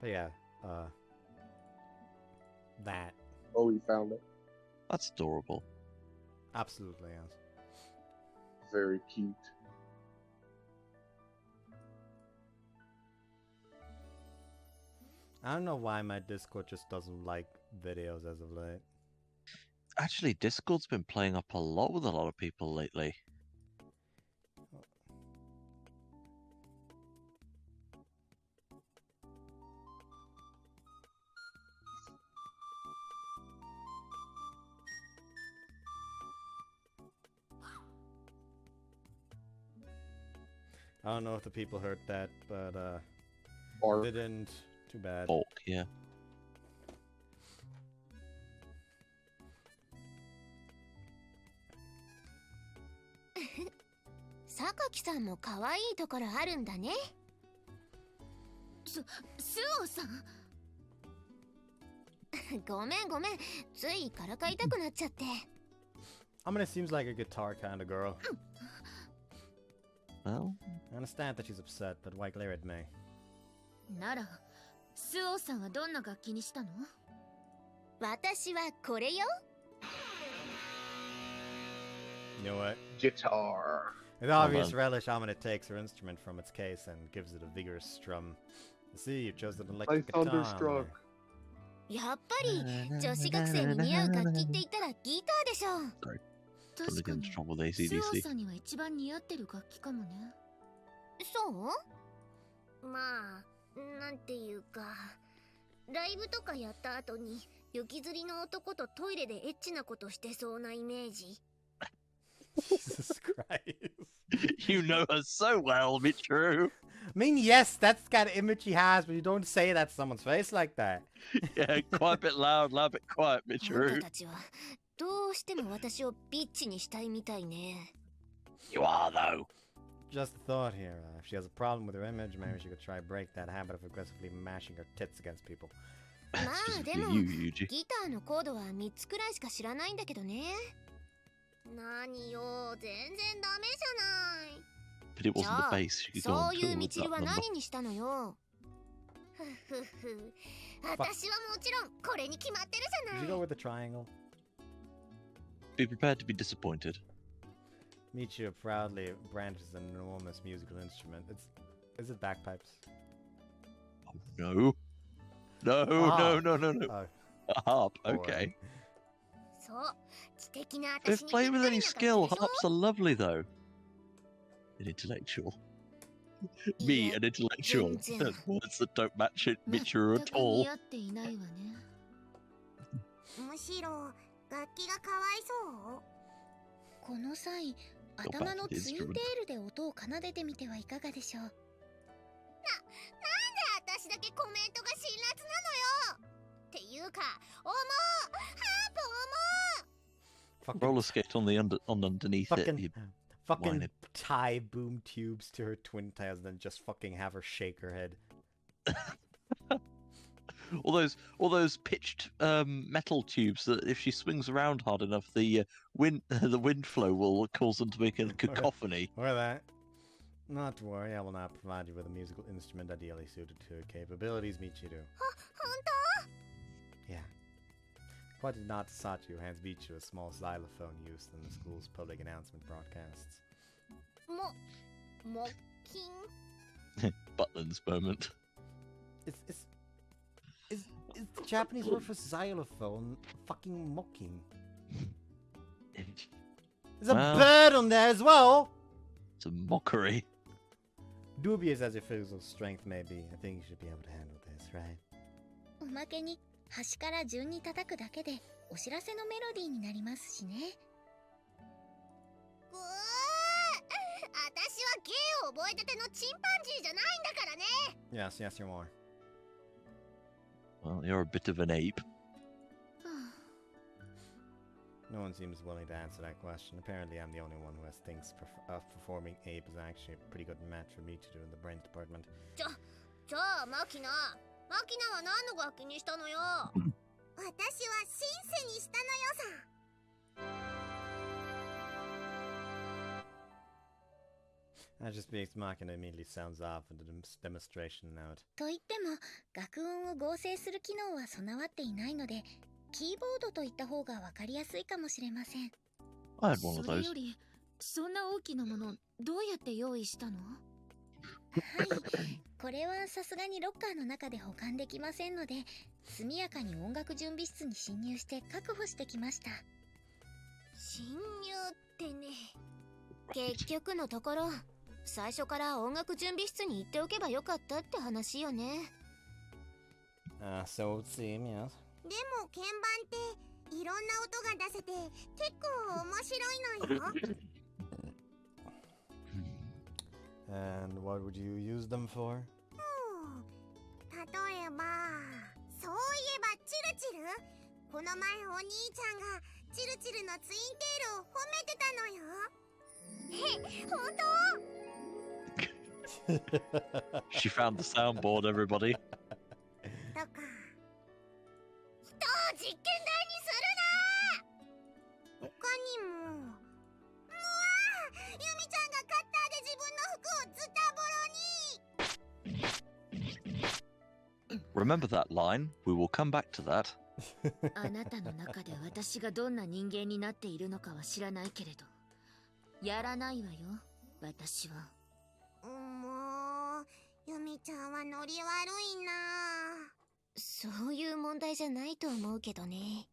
But yeah, that. Oh, he found it. That's adorable. Absolutely, yes. Very cute. I don't know why my Discord just doesn't like videos as of late. Actually, Discord's been playing up a lot with a lot of people lately. I don't know if the people heard that, but Or they didn't. Too bad. Bulk, yeah. 榊さんも可愛いところあるんだね。スオさん。ごめんごめん、ついからかいたくなっちゃって。I mean, it seems like a guitar kind of girl. Well, I understand that she's upset, but why glare at me? なら、スオさんはどんな楽器にしたの？私はこれよ。You know what? guitar. With obvious on. relish, Amina takes her instrument from its case and gives it a vigorous strum. See, you chose an electric Play guitar. Thunderstruck. やっぱり女子学生に似合う楽器って言ったらギターでしょ。don't 確 get か into に。 trouble with スオ ACDC. さんには一番似合ってる楽器かもね。そうまあ、なんていうか、ライブとかやった後に雪吊りの男とトイレでエッチなことしてそうなイメージ。Jesus Christ. You know her so well, Michiru. I mean, yes, that's the kind of image he has, but you don't say that to someone's face like that. Yeah, quite a bit loud, a bit quiet, あん Michiru. たたちはどうしても私をビッチにしたいみたいね。You are, though. Just a thought here. If she has a problem with her image, maybe she could try break that habit of aggressively mashing her tits against people. まあで Specifically も you, Yuji. ギターのコードは3つくらいしか知らないんだけどね。何よ、全然ダメじゃない。 But it wasn't the じゃあ bass. She could go そう on いう tour み with ちる that は number. 何にしたのよ。ふふふ。私はもちろんこれに決まってるじゃ Did な you い。 go with the triangle? Be prepared to be disappointed. Michiru proudly brandishes an enormous musical instrument. Is it bagpipes? Oh, no. No, Ah. no. Oh, A harp, okay. そう、知的な If 私にぴった played り with な any 楽器 skill, でしょ。 harps are lovely, though. An intellectual. い Me, いえ an intellectual. 全然。 Words that don't match it, 全 Michiru く at all. 似合っていないわね。むしろ楽器がかわいそう。この際、 back 頭の to the ツイン instrument. テールで音を奏でてみてはいかがでしょう。なんで私だけコメントが辛辣なのよ。っていうか、重っ。ハープ重っ。 fucking, Roller skate on the underneath it. fucking, You fucking whining. tie boom tubes to her twin tails, and then just fucking have her shake her head. All those pitched metal tubes that if she swings around hard enough, the the wind flow will cause them to make a cacophony. Or that. Not to worry, I will not provide you with a musical instrument ideally suited to your capabilities, Michiru. 本 Yeah. Quite did not Sachi hands Michiru a small xylophone used in the school's public announcement broadcasts. 当？木琴？ Butland's moment. Is the Japanese word for xylophone fucking mocking? There's a Well- bird on there as well! It's a mockery. Dubious as your physical strength may be, I think you should be able to handle this, right? おまけに端から順に叩くだけでお知らせのメロディーになりますしね。芸を覚えたてのチンパンジーじゃないんだからね。 Yes, yes, you are. Well, you're a bit of an ape. No one seems willing to answer that question. Apparently, I'm the only one who thinks performing ape is actually a pretty good match for me to do in the brains department. じゃあマキナは何の楽器にしたのよ。私はシンセにしたのよさ。That just makes Machina immediately sounds off in the demonstration note. といっても楽音を合成する機能は備わっていないので、キーボードといった方が分かりやすいかもしれません。 I had one of それ those. よりそんな大きなものどうやって用意したの？はい、これはさすがにロッカーの中で保管できませんので、速やかに音楽準備室に侵入して確保してきました。侵入ってね。結局のところ最初から音楽準備室に行っておけばよかったって話よね。So it seems, yes. でも鍵盤っていろんな音が出せて結構面白いのよ。And what would you use them for? 例えば、そういえばチルチル、この前お兄ちゃんがチルチルのツインテールを褒めてたのよ。え、本当？ She found the soundboard, everybody. とか。人を実験台にするな。他にも。ユミちゃんがカッターで自分の服をズタボロに。 Remember that line? We will come back to that. あなたの中で私がどんな人間になっているのかは知らないけれど、やらないわよ、私は。もう、ユミちゃんはノリ悪いな。そういう問題じゃないと思うけどね。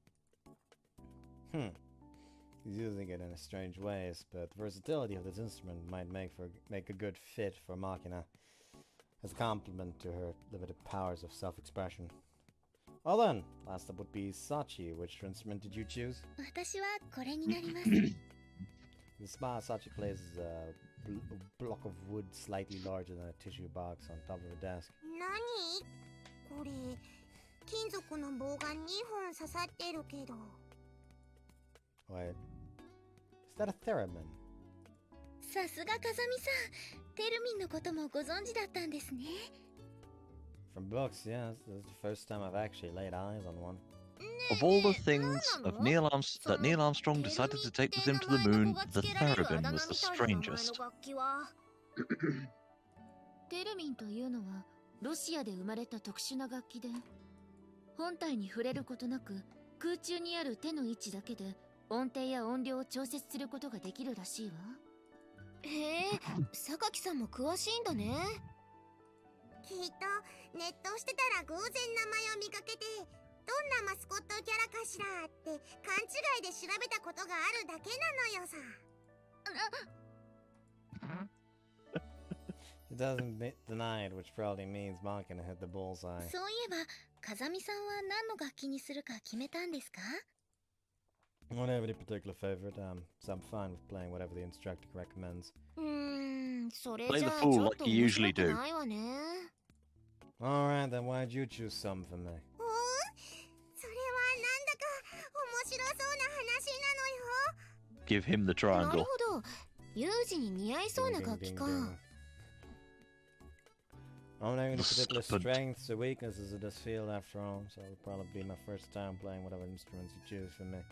He's using it in strange ways, but the versatility of this instrument might make a good fit for Machina as a complement to her limited powers of self-expression. Well then, last up would be Sachi. Which instrument did you choose? 私はこれになります。 The small Sachi plays a block of wood slightly larger than a tissue box on top of her desk. 何？これ、金属の棒が2本刺さってるけど。Wait, is that a theremin? さすが風見さん、テルミンのこともご存知だったんですね。 From books, yes. This is the first time I've actually laid eyes on one. Of all the things that Neil Armstrong decided to take with him to the moon, the theremin was the strangest. テルミンというのはロシアで生まれた特殊な楽器で、本体に触れることなく空中にある手の位置だけで音程や音量を調節することができるらしいわ。へえ、榊さんも詳しいんだね。きっとネットしてたら偶然名前を見かけて、どんなマスコットキャラかしらって勘違いで調べたことがあるだけなのよさ。He doesn't deny it, which probably means Machina hit the bullseye. そういえば、風見さんは何の楽器にするか決めたんですか？ I don't have any particular favorite, so I'm fine with playing whatever the instructor recommends. それ Play じ the ゃあ fool ちょっ like と you 面 usually 白く do. ないわね。Alright, then why'd you choose some for me? それはなんだか面白そうな話なのよ。 Give him the なる triangle. ほど、ユージに似合いそうな Ding, 楽 ding, 器 ding, か。 ding. I don't have any particular Stupid. strengths or weaknesses in this field after all, so it'll probably be my first time playing whatever instruments you choose for me.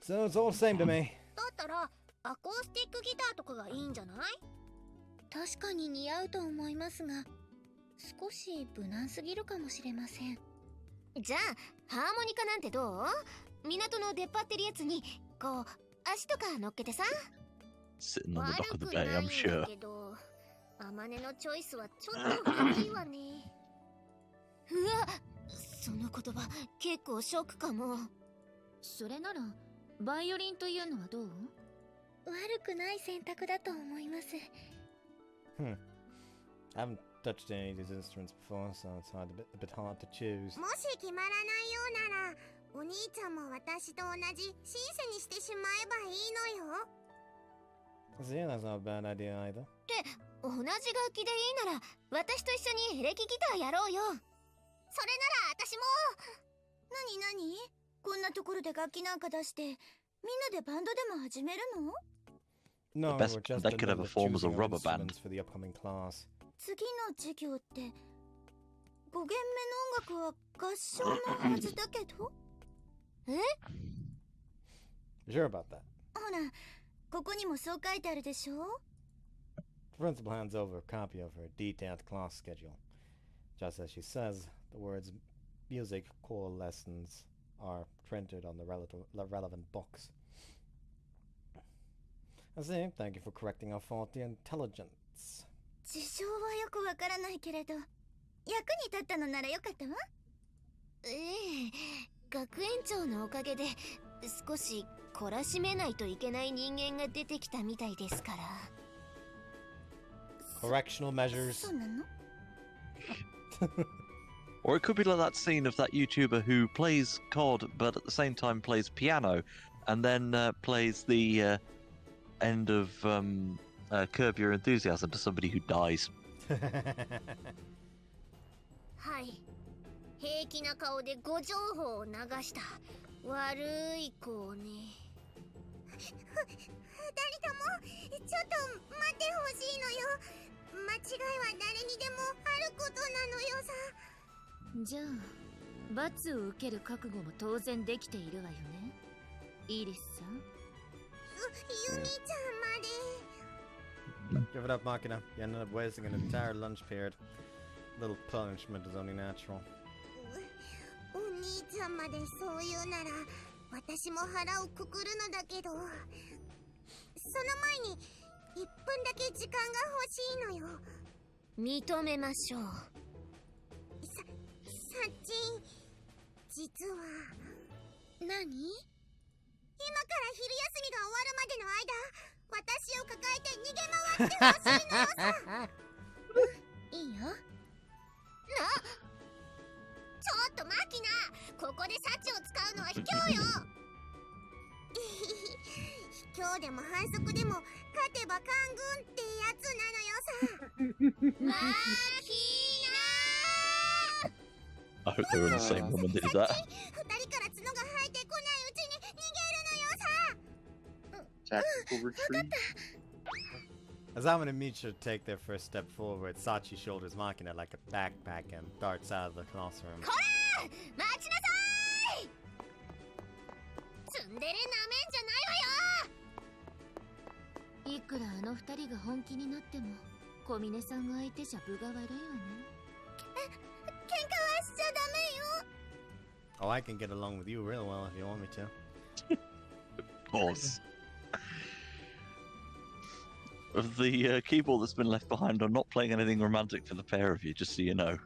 So it's all the same to me. だったらアコースティックギターとかがいいんじゃない？確かに似合うと思いますが、少し無難すぎるかもしれません。じゃあハーモニカなんてどう？港の出っ張ってるやつにこう足とか乗っけてさ。 Sitting on the 悪 dock of the く bay, ない I'm ん sure. だけど、あまねのチョイスはちょっと古いわね。うわ、その言葉結構ショックかも。それならバイオリンというのはどう？悪くない選択だと思います。I haven't touched any of these instruments before, so it's a bit hard to choose. もし決まらないようなら、お兄ちゃんも私と同じシンセにしてしまえばいいのよ。See, that's not a bad idea either. 同じ楽器でいいなら私と一緒にエレキギターやろうよ。それなら私も。なにこんなところで楽器なんか出してみんなでバンドでも始めるの？ No, The best we're just they in could the ever middle of form was a choosing our rubber band. instruments for the upcoming class. 次の授業って5限目の音楽は合唱のはずだけど。Sure about that. ほら、ここにもそう書いてあるでしょ。 The principal hands over a copy of her detailed class schedule. Just as she says, the words music core lessons are printed on the relevant books. I see, thank you for correcting our faulty intelligence. 事情はよくわからないけれど、役に立ったのならよかったわ。学園長のおかげで少し懲らしめないといけない人間が出てきたみたいですから。Correctional measures. そうなの？ Or it could be like that scene of that YouTuber who plays COD but at the same time plays piano and then plays the end of Curb Your Enthusiasm to somebody who dies. はい。平気な顔で誤情報を流した悪い子をね。二人ともちょっと待ってほしいのよ。間違いは誰にでもあることなのよさ。じゃあ罰を受ける覚悟も当然できているわよね、イリスさん。ユミちゃんまで。 Give it up, Machina. You ended up wasting an entire lunch period. Little punishment is only natural. お兄ちゃんまでそう言うなら私も腹をくくるのだけど、その前に1分だけ時間が欲しいのよ。認めましょう。さっちん、実は。何？今から昼休みが終わるまでの間、私を抱えて逃げ回ってほしいのよさ。いいよ。ちょっとマキナ、ここでサチを使うのは卑怯よ。卑怯でも反則でも勝てば官軍ってやつなのよさ。マキナ I hope they were the same woman that did that. 二人から角が生えてこないうちに逃げるのよさ。 Tactical retreat. As Amin and Micha take their first step forward, Sachi shoulders Machina like a backpack and darts out of the classroom. こら待ちなさい。ツンデレなめんじゃないわよ。いくらあの二人が本気になっても小峰さんが相手じゃ分が悪いわね。喧嘩はしちゃダメよ。 Oh, I can get along with you real well if you want me to. Of course. Of the keyboard that's been left behind, I'm not playing anything romantic for the pair of you, just so you know.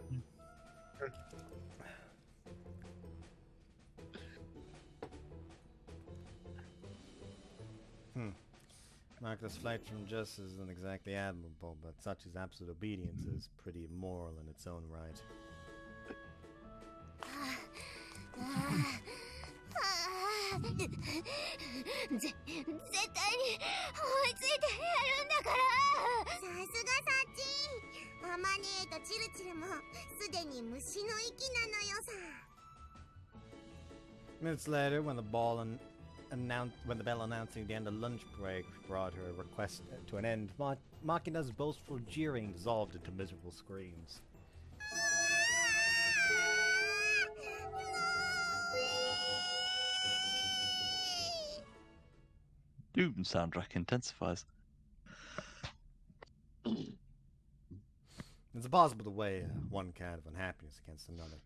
Marcus' flight from justice isn't exactly admirable, but Sachi's absolute obedience is pretty immoral in its own right. 絶対に追いついてやるんだから。さすがサッチン。アマネーとチルチルもすでに虫の息なのよさ。 Minutes later, when the bell announcing the end of lunch break brought her request to an end, Machina's boastful jeering dissolved into miserable screams. Doom soundtrack intensifies. It's impossible to weigh one kind of unhappiness against another.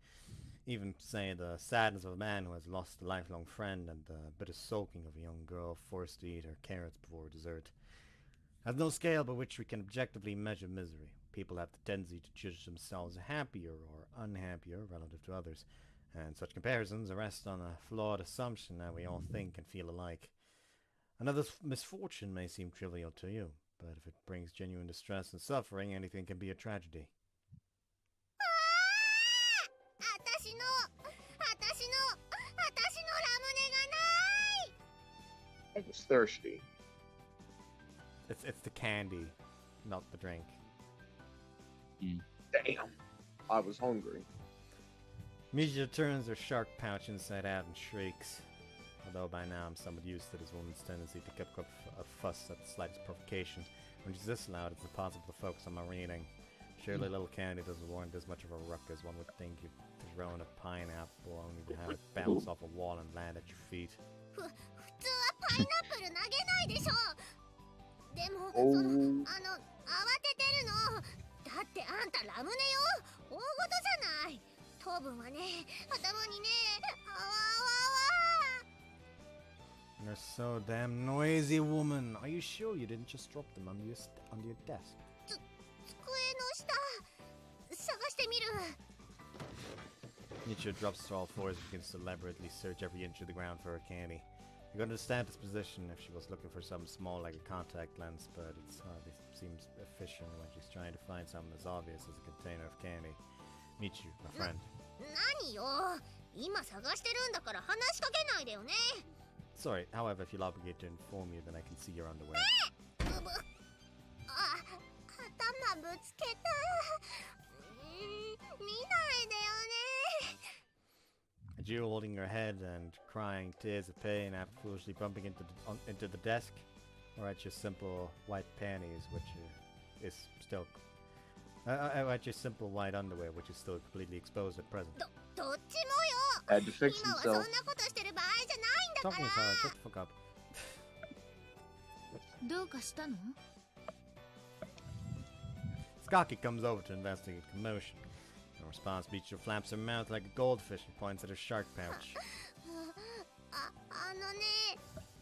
Even, say, the sadness of a man who has lost a lifelong friend and the bitter sulking of a young girl forced to eat her carrots before dessert. Has no scale by which we can objectively measure misery. People have the tendency to judge themselves happier or unhappier relative to others, and such comparisons rest on a flawed assumption that we all think and feel alike. Another's misfortune may seem trivial to you, but if it brings genuine distress and suffering, anything can be a tragedy. 私のラムネがない。 I was thirsty. It's the candy, not the drink. Damn. I was hungry. Misha turns her shark pouch inside out and shrieks. Although by now I'm somewhat used to this woman's tendency to kick up a fuss at the slightest provocation. When she's this loud, it's impossible to focus on my reading. Surely little candy doesn't warrant as much of a ruckus. One would think you'd thrown a pineapple only to have it bounce off a wall and land at your feet. 普通はパイナップル投げないでしょ。でも、おー慌ててるの。だってあんたラムネよ。大事じゃない。糖分はね、頭にね、あわあわあわ。 You're so damn noisy, woman. Are you sure you didn't just drop them on your desk? 机の下、探してみる。 Nietzsche drops to all fours and begins to elaborately search every inch of the ground for her candy. You can understand its position if she was looking for something small like a contact lens, but it hardly seems efficient when she's trying to find something as obvious as a container of candy. Michu, my friend. 何よ。今探してるんだから話しかけないでよね。 Sorry, however, if you'll obligate to inform you, then I can see your underwear. あ、頭ぶつけた。見ないでよね。 A Jew holding her head and crying tears of pain after foolishly bumping into the desk, or at your simple white panties, which is still, at your simple white underwear, which is still completely exposed at present. どっちもよ。 Had to fix 今はそん himself. なことしてる場合じゃないんだ Talk か to me, ら。 Sarah. Shut the fuck up. どうかしたの？ Skocky comes over to investigate the commotion. In response, Michu flaps her mouth like a goldfish and points at her shark pouch. あのね、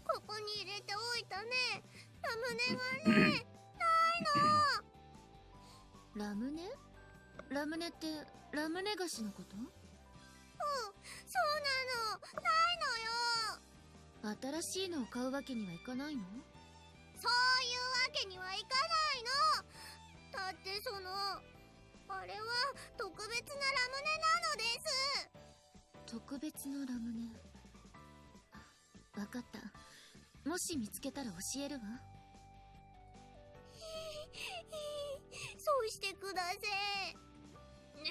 ここに入れておいたね、ラムネがね、ないの。ラムネ？ラムネってラムネ菓子のこと？そうなの、ないのよ。新しいのを買うわけにはいかないの？そういうわけにはいかないの。だってあれは特別なラムネなのです。特別のラムネ。わかった。もし見つけたら教えるわ。そうしてください。ね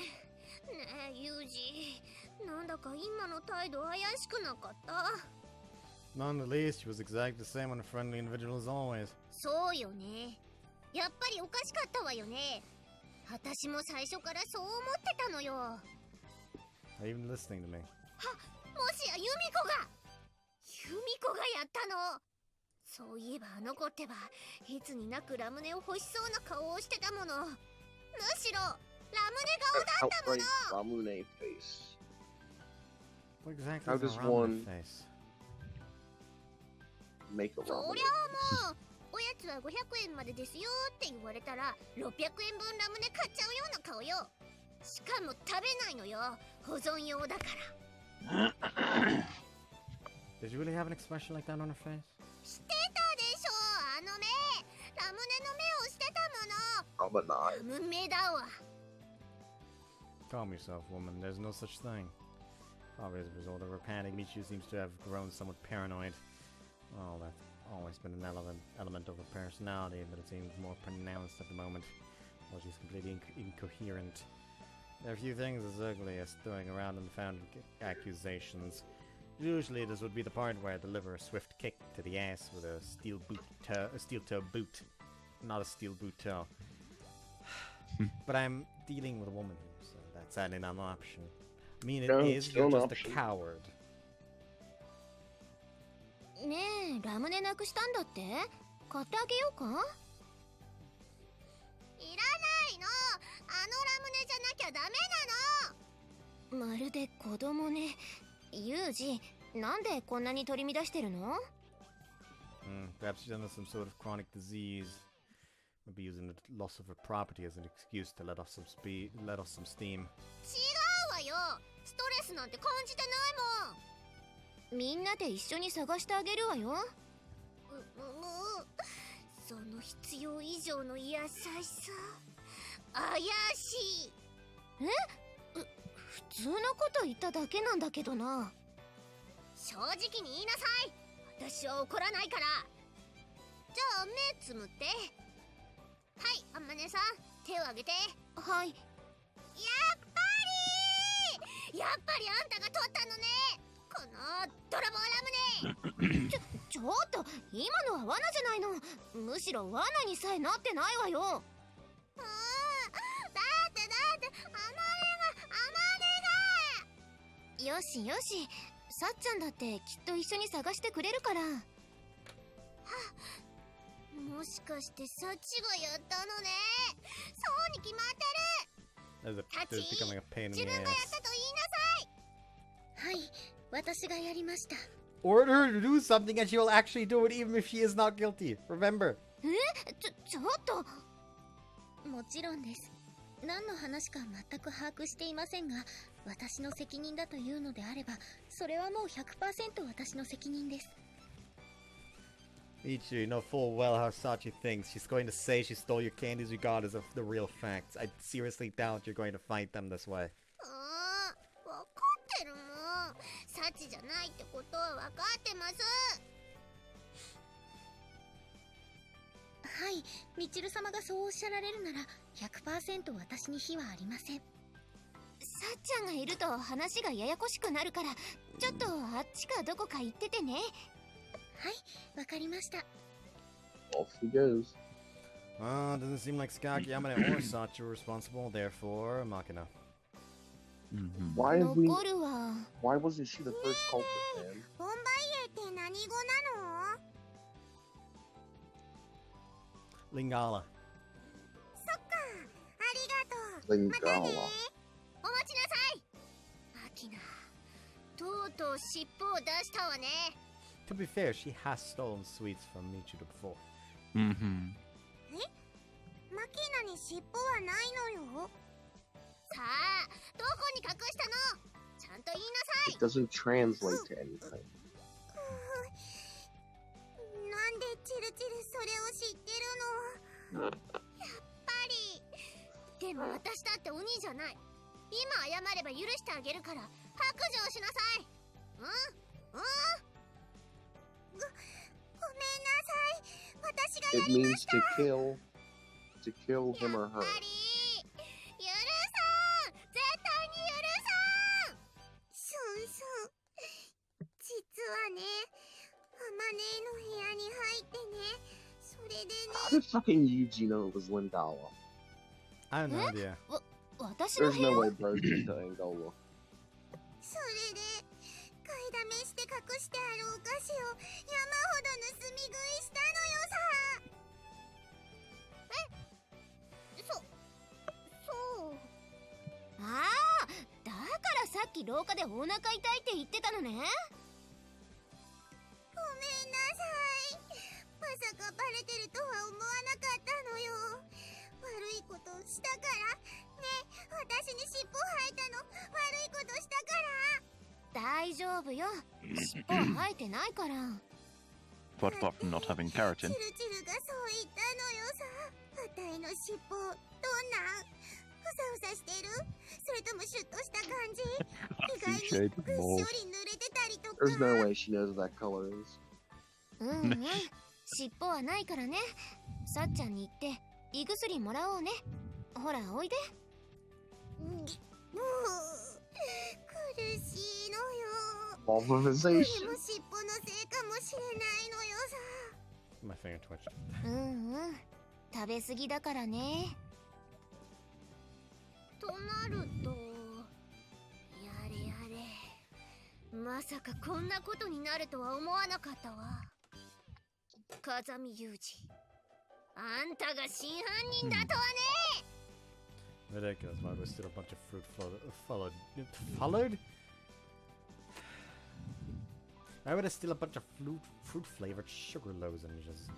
え、ユージ。なんだか今の態度怪しくなかった？ None the least, she was exactly the same when a friendly individual as always. そうよね。やっぱりおかしかったわよね。私も最初からそう思ってたのよ。Are you even listening to me? もしやユミコがやったの。そういえばあの子ってばいつになくラムネを欲しそうな顔をしてたもの。むしろラムネ顔だったもの。 Outright Ramune face. What exactly How is does around one- her face? Make a そ Ramune. りゃあもうおやつは500円までですよって言われたら600円分ラムネ買っちゃうような顔よ。しかも食べないのよ。保存用だから。 Did you really have an expression like that on her face? してたでしょ、あの目。ラムネの目をしてたも I'm a の。 nine. ラムネだわ。 Calm yourself, woman. There's no such thing. Probably as a result of her panic, Michu seems to have grown somewhat paranoid. Well, that's always been an element of her personality, but it seems more pronounced at the moment. While she's completely incoherent. There are a few things as ugly as throwing around unfounded accusations. Usually this would be the part where I deliver a swift kick to the ass with a steel toe boot. Not a steel boot toe. But I'm dealing with a woman here, so that's certainly not an option. I mean, it No, is, still you're an just a option. coward. ねえ、ラムネなくしたんだって？買ってあげようか？いらないの。あのラムネじゃなきゃダメなの。まるで子供ね。ユージ、なんでこんなに取り乱してるの？ Perhaps she's under some sort of chronic disease. Maybe using the loss of her property as an excuse to let off some steam. 違うわよ。ストレスなんて感じてないもん。みんなで一緒に探してあげるわよ。その必要以上の優しさ。怪しい。普通のこと言っただけなんだけどな。正直に言いなさい。私は怒らないから。じゃあ目つむって。はい、あまねさん手を挙げて。はい。やっぱりあんたが取ったのね、この泥棒ラムネ。ちょっと今のは罠じゃないの。むしろ罠にさえなってないわよ。だってあまねがよしよし、さっちゃんだってきっと一緒に探してくれるから。はもしかしてサチがやったのね。そうに決まってる。 This is becoming a pain in 自 the 分がやっ ass. たと言いなさい。はい、私がやりました。 Order her to do something and she will actually do it even if she is not guilty. Remember. ちょっと。もちろんです。何の話か全く把握していませんが、私の責任だというのであれば、それはもう 100% 私の責任です。Michiru, you know full well how Sachi thinks. She's going to say she stole your candies regardless of the real facts. I seriously doubt you're going to fight them this way. わかってるもん。サチじゃないってことはわかってます。はい、みちる様がそうおっしゃられるなら 100% 私に非はありません。さっちゃんがいると話がややこしくなるから、ちょっとあっちかどこか行っててね。はい、わかりました。 Off he goes. Doesn't seem like Skaki, Yamane, or Sachi were responsible, therefore, Makina. Why have we? 残るは Why wasn't she the first culprit, man? ボンバイエって何語なの？ Lingala. そっか、ありがとう。またね。 Lingala. お待ちなさい。アキナ、とうとう尻尾を出したわね。 To be fair, she has stolen sweets from Michiru before. マキナに尻尾はないのよ。さあ、どこに隠したの？ちゃんと言いなさい。 It doesn't translate to anything. なんでチルチルそれを知ってるの？やっぱり。でも私だって鬼じゃない。今謝れば許してあげるから白状しなさい。ごめんなさい。私が It やりま means した。 to kill him or やっぱ her. り許さん、絶対に許さん。そう実はね、あまねの部屋に入ってね、それで How ね。 did fucking Yuji know it was Lingala? I have no idea. 私の There's 部屋 no way Bro's into Angola. それで買いだめして隠してあるお菓子を山ほど盗み食いしたのよさ。そうああ、だからさっき廊下でお腹痛いって言ってたのね。ごめんなさい。まさかバレてるとは思わなかったのよ。悪いことしたからね。私に尻尾生えたの悪いことしたから。大丈夫よ、尻尾は生えてないから。 What apart from not having チ keratin? ルチルがそう言ったのよさ。あたいの尻尾どんなん？ふさふさしてる？それともシュッとした感じ？意外に shade of ぐっ mauve. しょり濡れてたりとか。 There's no way she knows what that color is. 尻尾はないからね。さっちゃんに言って胃薬もらおうね。ほらおいで。もう苦しいのよ。これも Vulvanization. 尻尾のせいかもしれないのよさ。 My finger twitched. 食べ過ぎだからね。となると、やれやれ、まさかこんなことになるとは思わなかったわ。風見雄二、あんたが真犯人だとはね。 Ridiculous. Why would I steal a bunch of fruit followed? Followed? Why would I steal a bunch of fruit flavored sugar lozenges?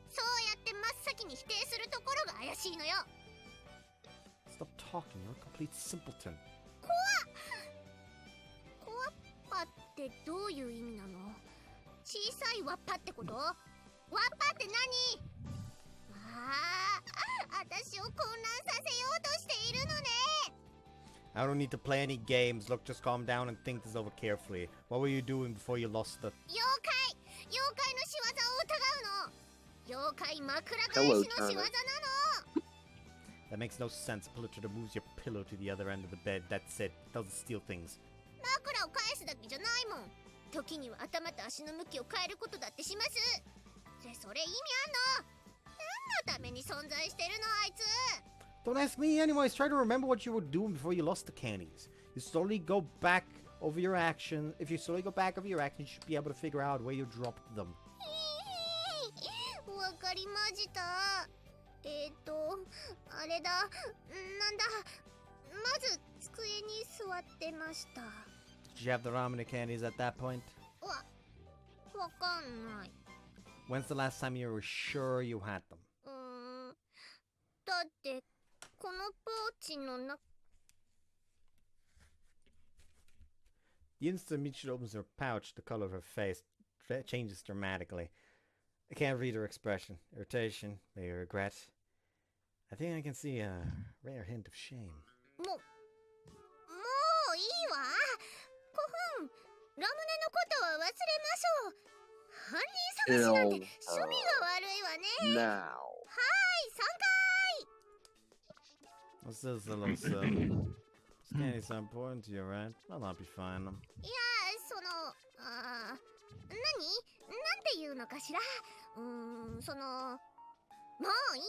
そうやって真っ先に否定するところが怪しいのよ。 Stop talking. You're a complete simpleton. コアッパってどういう意味なの？小さいワッパってこと？ワッパって何？私を混乱させようとしているのね。 I don't need to play any games. Look, just calm down and think this over carefully. What were you doing before you lost the... 了解妖怪の仕業を疑うの。妖怪枕返しの仕業なの。 That makes no sense. A pillow trader moves your pillow to the other end of the bed. That's it. Doesn't steal things. 枕を返すだけじゃないもん。時には頭と足の向きを変えることだってします。それ意味あんの？何のために存在してるのあいつ。 Don't ask me anyways. Try to remember what you were doing before you lost the candies. You slowly go back over your action. If you slowly go back over your action, you should be able to figure out where you dropped them. わかりました。あれだ。なんだ。まず机に座ってました。 Did you have the ramen and candies at that point? わかんない。 When's the last time you were sure you had them? だってこのポーチの中。 The instant Michiru opens her pouch, the color of her face changes dramatically. I can't read her expression. Irritation, maybe regret. I think I can see a rare hint of shame. もういいわ。古墳、ラムネのことは忘れましょう。犯人探しなんて趣味が悪いわね。 Now. はい、3回。 What's this, little sip? This candy's so important to you, right? I'll not be fine. いや、何？なんていうのかしら。もういい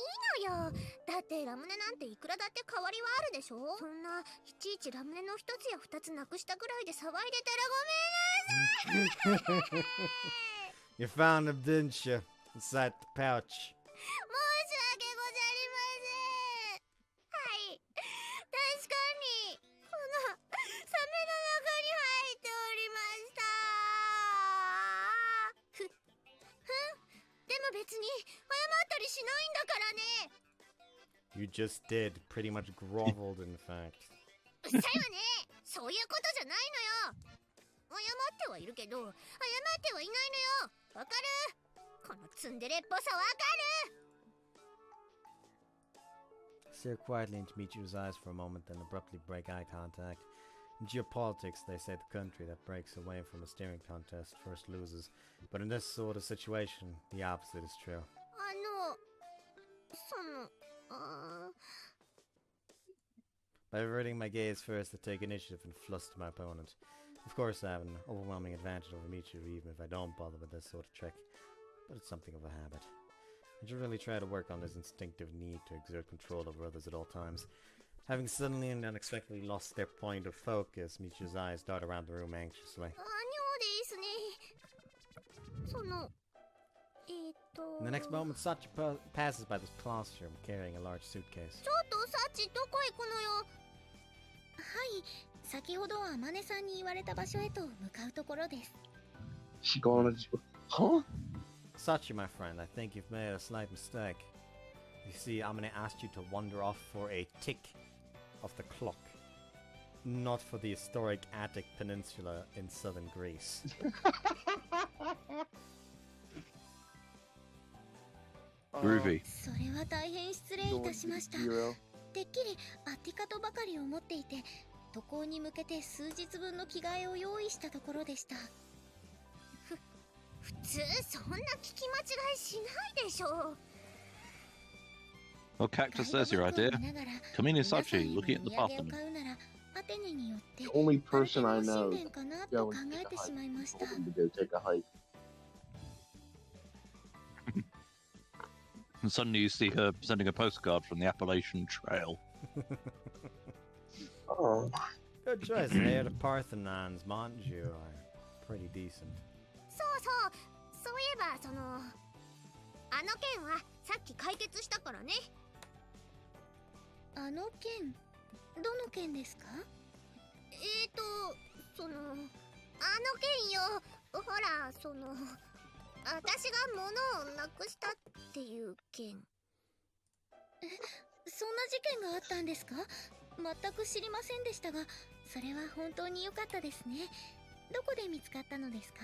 のよ。だってラムネなんていくらだって代わりはあるでしょ。そんないちいちラムネの一つや二つなくしたぐらいで騒いでたらごめんなさい。 You found them, didn't you? Inside the pouch. 申し訳ござりません。はい、確かにこのサメの中に入っておりました。でも別に謝ったりしないんだからね。 You just did. Pretty much groveled, in fact. うっさいわね。そういうことじゃないのよ。謝ってはいるけど謝ってはいないのよ。わかる？このツンデレっぽさわかる？ Stare quietly into Michiru's eyes for a moment, then abruptly break eye contact. In geopolitics, they say the country that breaks away from a steering contest first loses. But in this sort of situation, the opposite is true. By averting my gaze first, I take initiative and fluster my opponent. Of course, I have an overwhelming advantage over Michiru, even if I don't bother with this sort of trick. But it's something of a habit. I should really try to work on this instinctive need to exert control over others at all times. Having suddenly and unexpectedly lost their point of focus, Michiru's eyes dart around the room anxiously. In the next moment, Sachi passes by this classroom carrying a large suitcase. はい、先ほどあまねさんに言われた場所へと向かうところです。 She going to... Huh? Sachi, my friend, I think you've made a slight mistake. You see, Amane asked you to wander off for a tick of the clock, not for the historic Attic Peninsula in southern Greece. Groovy. それは大変失礼いたしました。てっきりアティカとばかり思っていて、渡航に向けて数日分の着替えを用意したところでした。普通そんな聞き間違いしないでしょ。 Well, Cactus, there's your idea. Kamine Sachi, looking at the bathroom. The only person I know going to go take a hike. And suddenly you see her sending a postcard from the Appalachian Trail. Oh. Good choice. There, the Parthenons, Montju are pretty decent. そういえばあの件はさっき解決したからね。あの件、どの件ですか？あの件よ。ほら、私が物をなくしたっていう件。そんな事件があったんですか？全く知りませんでしたが、それは本当に良かったですね。どこで見つかったのですか？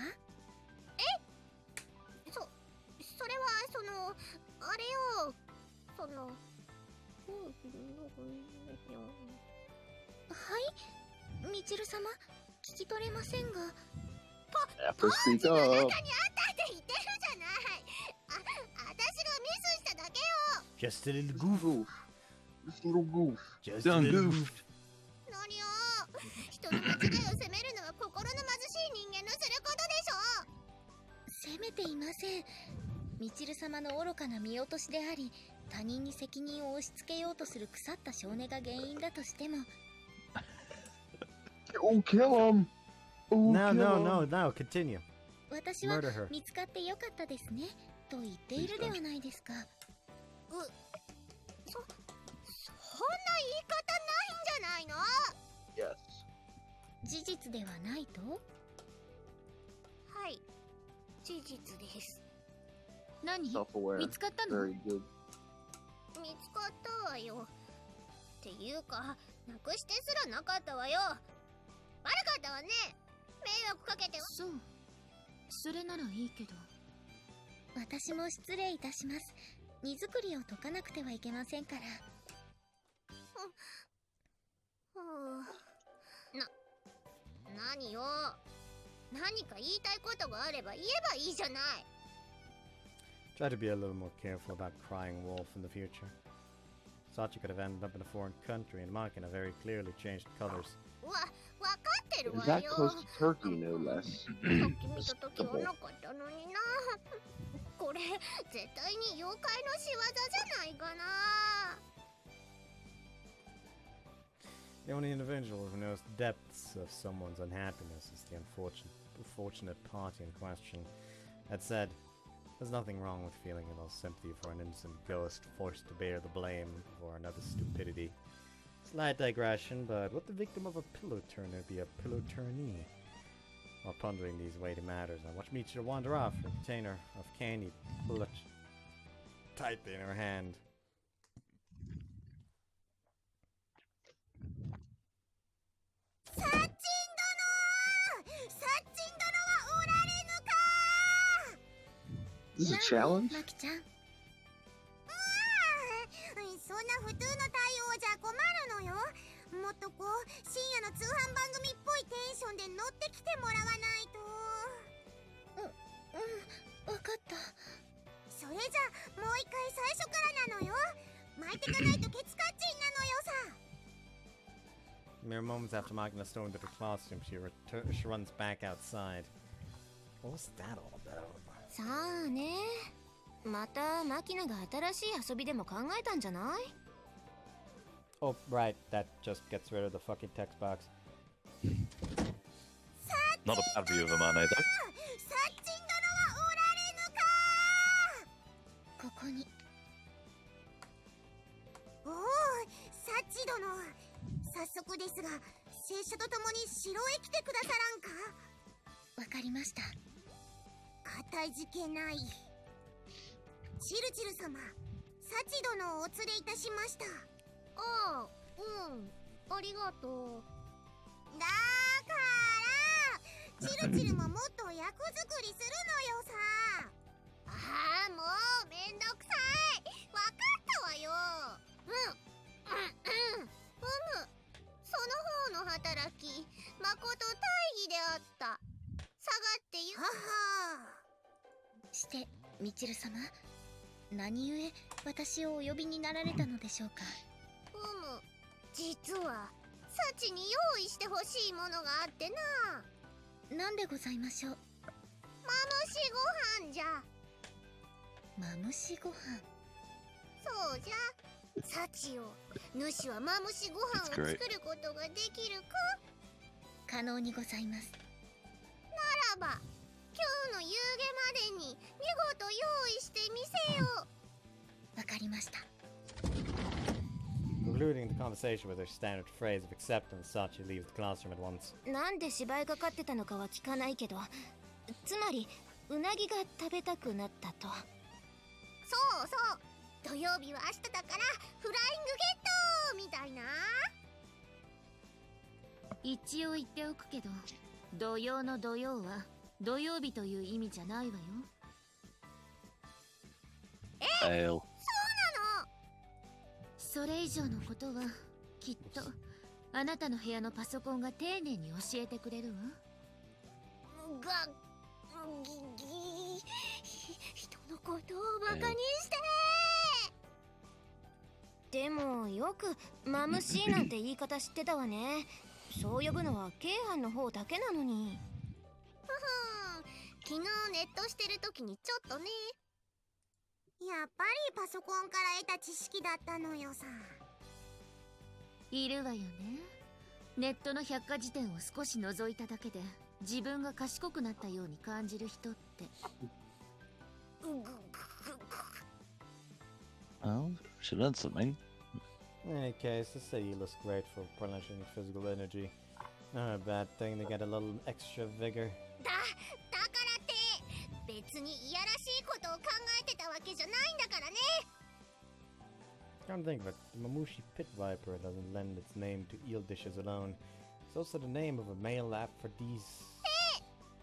それはあれよ、はい、みちる様、聞き取れませんが。After speak up. 中にあったって言ってる Just a little goof. Just a little goof. Just a Done little goofed. goof. 何よ、人の間違いを責めるのは心の貧しい人間のすることでしょ。責めていません。みちる様の愚かな見落としであり、他人に責任を押し付けようとする腐った性根が原因だとしても。Oh, kill him! Oh, No, kill no, him. no, no, continue. 私は Murder her. 見つかってよかったですねと言っているではないですか。そんな言い方ないんじゃないの？ Yes. 事実ではないと？はい、事実です。何？ Self-aware. 見つかったの？ Very good. 見つかったわよ。っていうか、なくしてすらなかったわよ。悪かったわね。迷惑かけて。そう。それならいいけど。私も失礼いたします。荷造りを解かなくてはいけませんから。何よ。何か言いたいことがあれば言えばいいじゃない。Try to be a little more careful about crying wolf in the future. Thought you could have ended up in a foreign country and Makina very clearly changed colors. わかってる Is わ that よ。 close to Turkey, no less? さっき見た時はなかったのにな。これ絶対に妖怪の仕業じゃないかな。 The only individual who knows the depths of someone's unhappiness is the unfortunate party in question. That said, there's nothing wrong with feeling a little sympathy for an innocent ghost forced to bear the blame for another's stupidity. Slight digression, but would the victim of a pillow turner be a pillow turnee? While pondering these weighty matters, I watch Michiro wander off, a container of candy clutched tightly in her hand. サッチン殿はおられぬか。 This is a challenge? マキちゃん。そんな普通の対応じゃ困るのよ。もっとこう深夜の通販番組っぽいテンションで乗ってきてもらわないと。わかった。それじゃもう一回最初からなのよ。巻いてかないとケツカッチンなのよさ。 Mere moments after Magna stormed into her classroom, she runs back outside. What was that all about? さあね。またマキナが新しい遊びでも考えたんじゃない？ Oh, right, that just gets rid of the fucking text box. Not a bad view of a man either. サッチン殿はおられぬか。ここに。おお、サッチ殿。早速ですが、拙者と共に城へ来てくださらんか。わかりました。かたじけない。チルチル様、サチ殿をお連れいたしました。ああ、ありがとう。だからチルチルももっと役作りするのよさ。ああ、もうめんどくさい。わかったわよ。その方の働き、まこと大義であった。下がってゆはは。して、みちる様、何故私をお呼びになられたのでしょうか。実はサチに用意してほしいものがあってな。なんでございましょう。マムシご飯じゃ。マムシご飯。そうじゃ。サチよ、主はマムシご飯を作ることができるか？可能にございます。ならば、今日の夕げまでに見事用意してみせよう。わかりました。Concluding the conversation with her standard phrase of acceptance, Sachi leaves the classroom at once. なんで芝居がかってたのかは聞かないけど、つまりうなぎが食べたくなったと。そうそう、土曜日は明日だからフライングゲットみたいな。一応言っておくけど、土曜の土曜は土曜日という意味じゃないわよ。Ale. そうなの？それ以上のことはきっとあなたの部屋のパソコンが丁寧に教えてくれるわ。人のことをバカにして。でもよくマムシーなんて言い方知ってたわね。そう呼ぶのは京阪の方だけなのに。昨日ネットしてる時にちょっとね。やっぱりパソコンから得た知識だったのよさ。いるわよね。ネットの百科事典を少し覗いただけで自分が賢くなったように感じる人って。Well, she learned something. In any case, the city looks great for replenishing physical energy. Not a bad thing to get a little extra vigor. だからって別にいやらしいことを考えてたわけじゃないんだからね。Come to think of it, the Mamushi Pit Viper doesn't lend its name to eel dishes alone. It's also the name of a male aphrodite.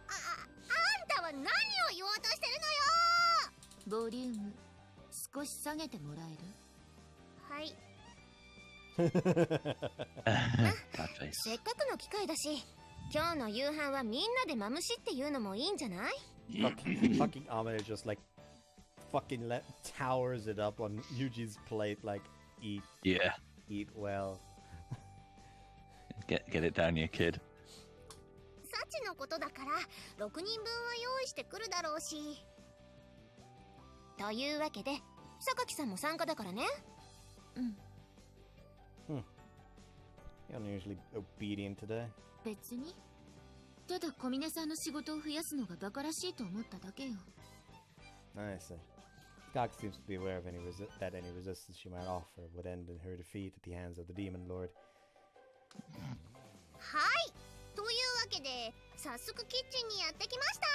あんたは何を言おうとしてるのよ。ボリューム少し下げてもらえる？はい。 Bad face. せっかくの機会だし、今日の夕飯はみんなでマムシっていうのもいいんじゃない？ Fucking Amane just like fucking towers it up on Yuji's plate like eat well. Get it down, you kid. サチのことだから6人分は用意してくるだろうし。というわけで榊さんも参加だからね。うん。You're unusually obedient today. 別に。ただ小峰さんの仕事を増やすのがバカらしいと思っただけよ。I see. Skak seems to be aware of that any resistance she might offer would end in her defeat at the hands of the Demon Lord. はい。というわけで早速キッチンにやってきました。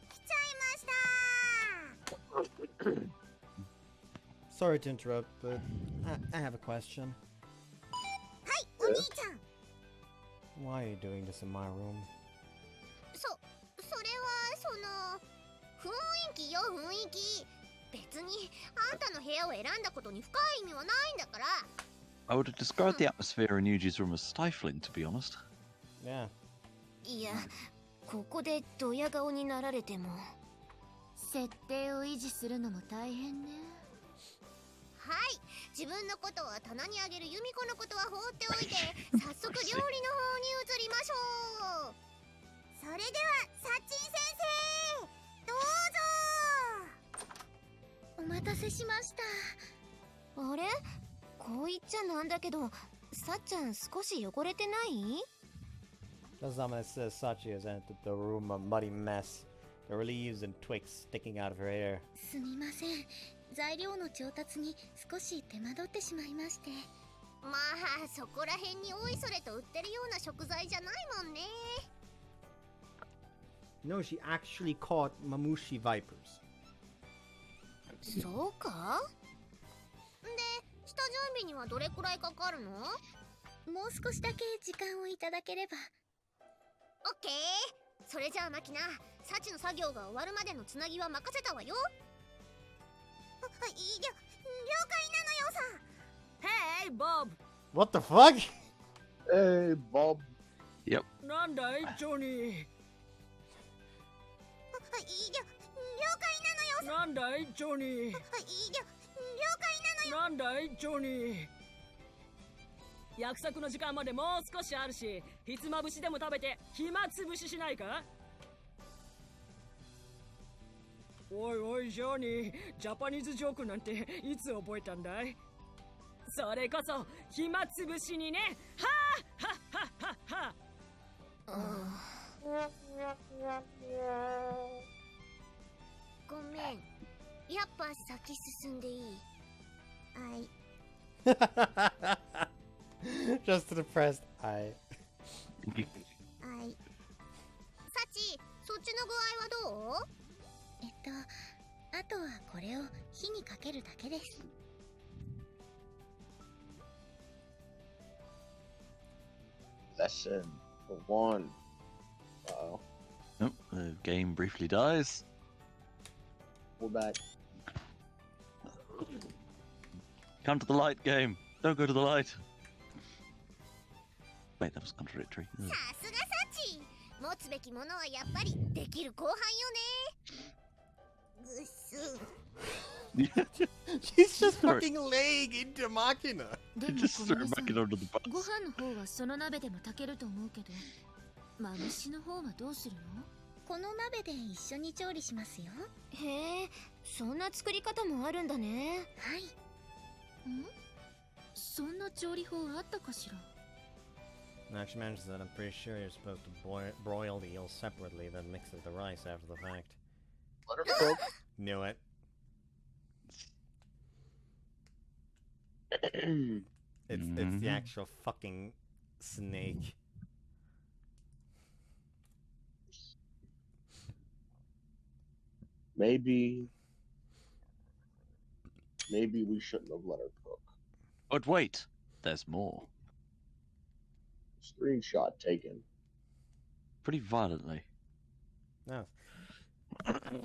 来ちゃいました。 Sorry to interrupt, but I have a question. はい、お兄ちゃん。 Why are you doing this in my room? それは雰囲気よ、雰囲気。別にあんたの部屋を選んだことに深い意味はないんだから。 I would have described the atmosphere in Yuji's room as stifling, to be honest. Yeah. いや、ここでドヤ顔になられても。設定を維持するのも大変ね。はい、自分のことを棚にあげる由美子のことは放っておいて早速料理の方に移りましょう。それではサッチン先生どうぞ。お待たせしました。あれ、こう言っちゃなんだけどさっちゃん少し汚れてない？ As Amane says, Sachi has entered the room a muddy mess. There were leaves and twigs sticking out of her hair. すみません。材料の調達に少し手間取ってしまいまして。まあそこら辺においそれと売ってるような食材じゃないもんね。 No, she actually caught Mamushi vipers. そうか？で、下準備にはどれくらいかかるの？もう少しだけ時間をいただければ。オッケー。それじゃあマキナ、サチの作業が終わるまでのつなぎは任せたわよ。了解なのよさ。 Hey, Bob! What the fuck? Hey, Bob. Yep. なんだい、ジョニー。了解なのよ。なんだい、ジョニー。了解なのよ。なんだい、ジョニー。約束の時間までもう少しあるし、ひつまぶしでも食べて暇つぶししないか？おいおい、ジョニー、ジャパニーズジョークなんていつ覚えたんだい？それこそ暇つぶしにね。はあはっはっはっは。ごめん。やっぱ先進んでいい？はい。Just a depressed eye. はい。サチ、そっちの具合はどう？あとはこれを火にかけるだけです。Lesson 1. Uh-oh. Oh, the game briefly dies. We're back. Come to the light, game. Don't go to the light. Wait, that was contradictory. さすがサチ。持つべきものはやっぱりできる後半よね。ぐす。 She's just Sorry. fucking laying into Machina. でも Just 小 throw 宮 him さ back ん in under the ご bus. 飯の方はその鍋でも炊けると思うけどマムシの方はどうするの？この鍋で一緒に調理しますよ。へえ、そんな作り方もあるんだね。はい。ん？そんな調理法あったかしら？ Now she mentions that I'm pretty sure you're supposed to broil the eel separately, then mix with the rice after the fact. Let her cook. Knew it. It's the actual fucking snake. Maybe we shouldn't have let her cook. But wait, there's more. Screenshot taken. Pretty violently. No.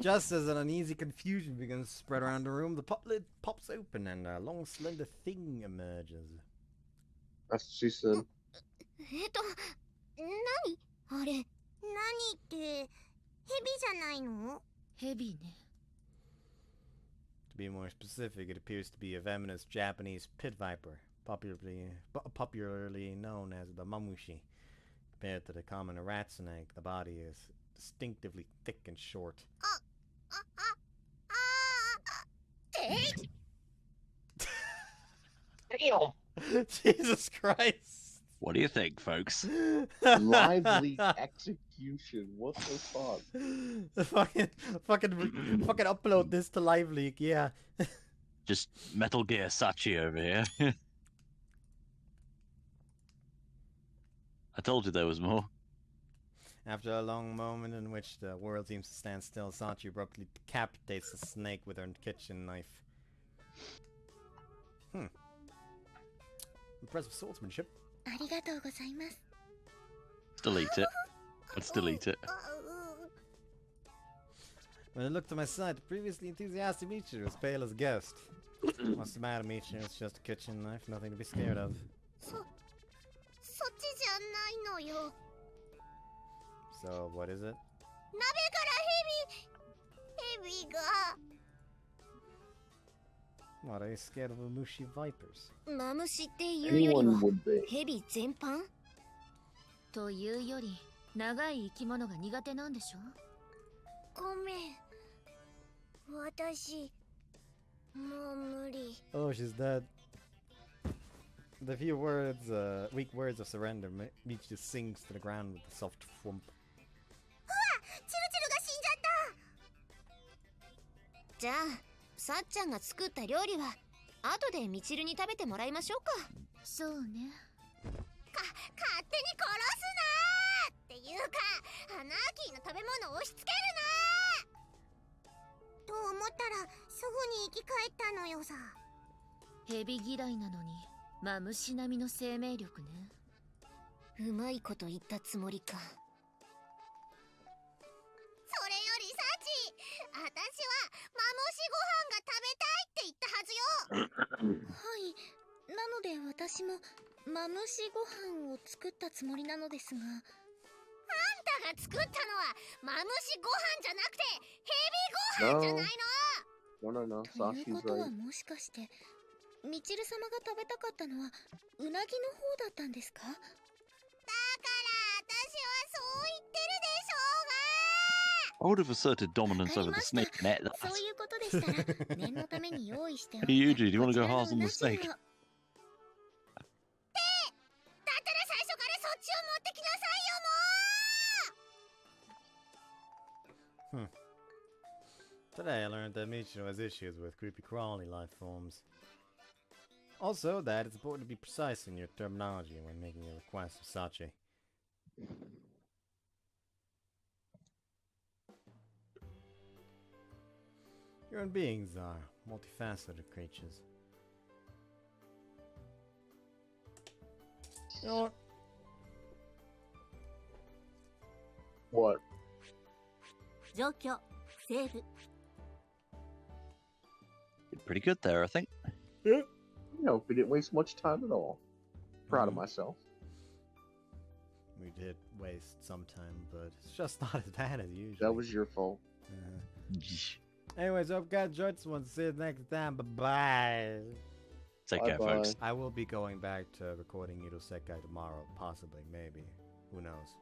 Just as an uneasy confusion begins to spread around the room, the pot lid pops open and a long, slender thing emerges. That's what she said. 何あれ？何ってヘビじゃないの？ヘビね。 To be more specific, it appears to be a venomous Japanese pit viper, popularly known as the mamushi. Compared to the common rat snake, the body is distinctively thick and short. Damn! Jesus Christ! What do you think, folks? Lively execution. What the fuck? fucking upload this to Live Leak, yeah. Just Metal Gear Sachi over here. I told you there was more. After a long moment in which the world seems to stand still, Sachi abruptly decapitates the snake with her kitchen knife. Impressive swordsmanship. ありがとうございます。 Delete it. Let's delete it. When I looked to my side, the previously enthusiastic Michiru was pale as a ghost. What's the matter, Michiru? It's just a kitchen knife, nothing to be scared of. そっちじゃないのよ。 So, what is it? 鍋からヘビが。 What, are you scared of Mushi vipers? マムシっていうより Anyone は would be. ヘビ全般？というより長い生き物が苦手なんでしょ？ごめん。私もう無理。 Oh, she's dead. The few words, weak words of surrender, Meech just sinks to the ground with a soft thump. チルチルが死んじゃった。じゃあ、さっちゃんが作った料理は後でミチルに食べてもらいましょうか。そうね。勝手に殺すなーっていうか、アナーキーの食べ物を押し付けるなーと思ったらすぐに生き返ったのよさ。ヘビ嫌いなのにマムシ並みの生命力ね。うまいこと言ったつもりか。それよりサチ、私はマムシご飯が食べたいって言ったはずよ。はい。なので私もマムシご飯を作ったつもりなのですが。あんたが作ったのはマムシご飯じゃなくてヘビご飯じゃないの。 No, no, no. という Sashi's ことは right. もしかしてミチル様が食べたかったのはうなぎの方だったんですか？だから私はそう言ってるでしょうが。 I would have asserted dominance over the snake net. そういうことでしたら念のために用意しておいた Hey, Yuji, do you wanna go こちらの halves on the うな重 steak? を。だったら最初からそっちを持ってきなさいよもう。 Today I learned that Michiru has issues with creepy crawly life forms. Also, that it's important to be precise in your terminology when making a request of Sachi. Human beings are multifaceted creatures. You know what? What? 状況、セーブ。 Did pretty good there, I think. Yeah. No, we didn't waste much time at all. Proud of Mhm. myself. We did waste some time, but it's just not as bad as usual. That was your fault. Anyways, hope you guys enjoyed this one. See you next time. Bye-bye. Take care, Bye-bye. folks. I will be going back to recording Edo Sekai tomorrow. Possibly. Maybe. Who knows?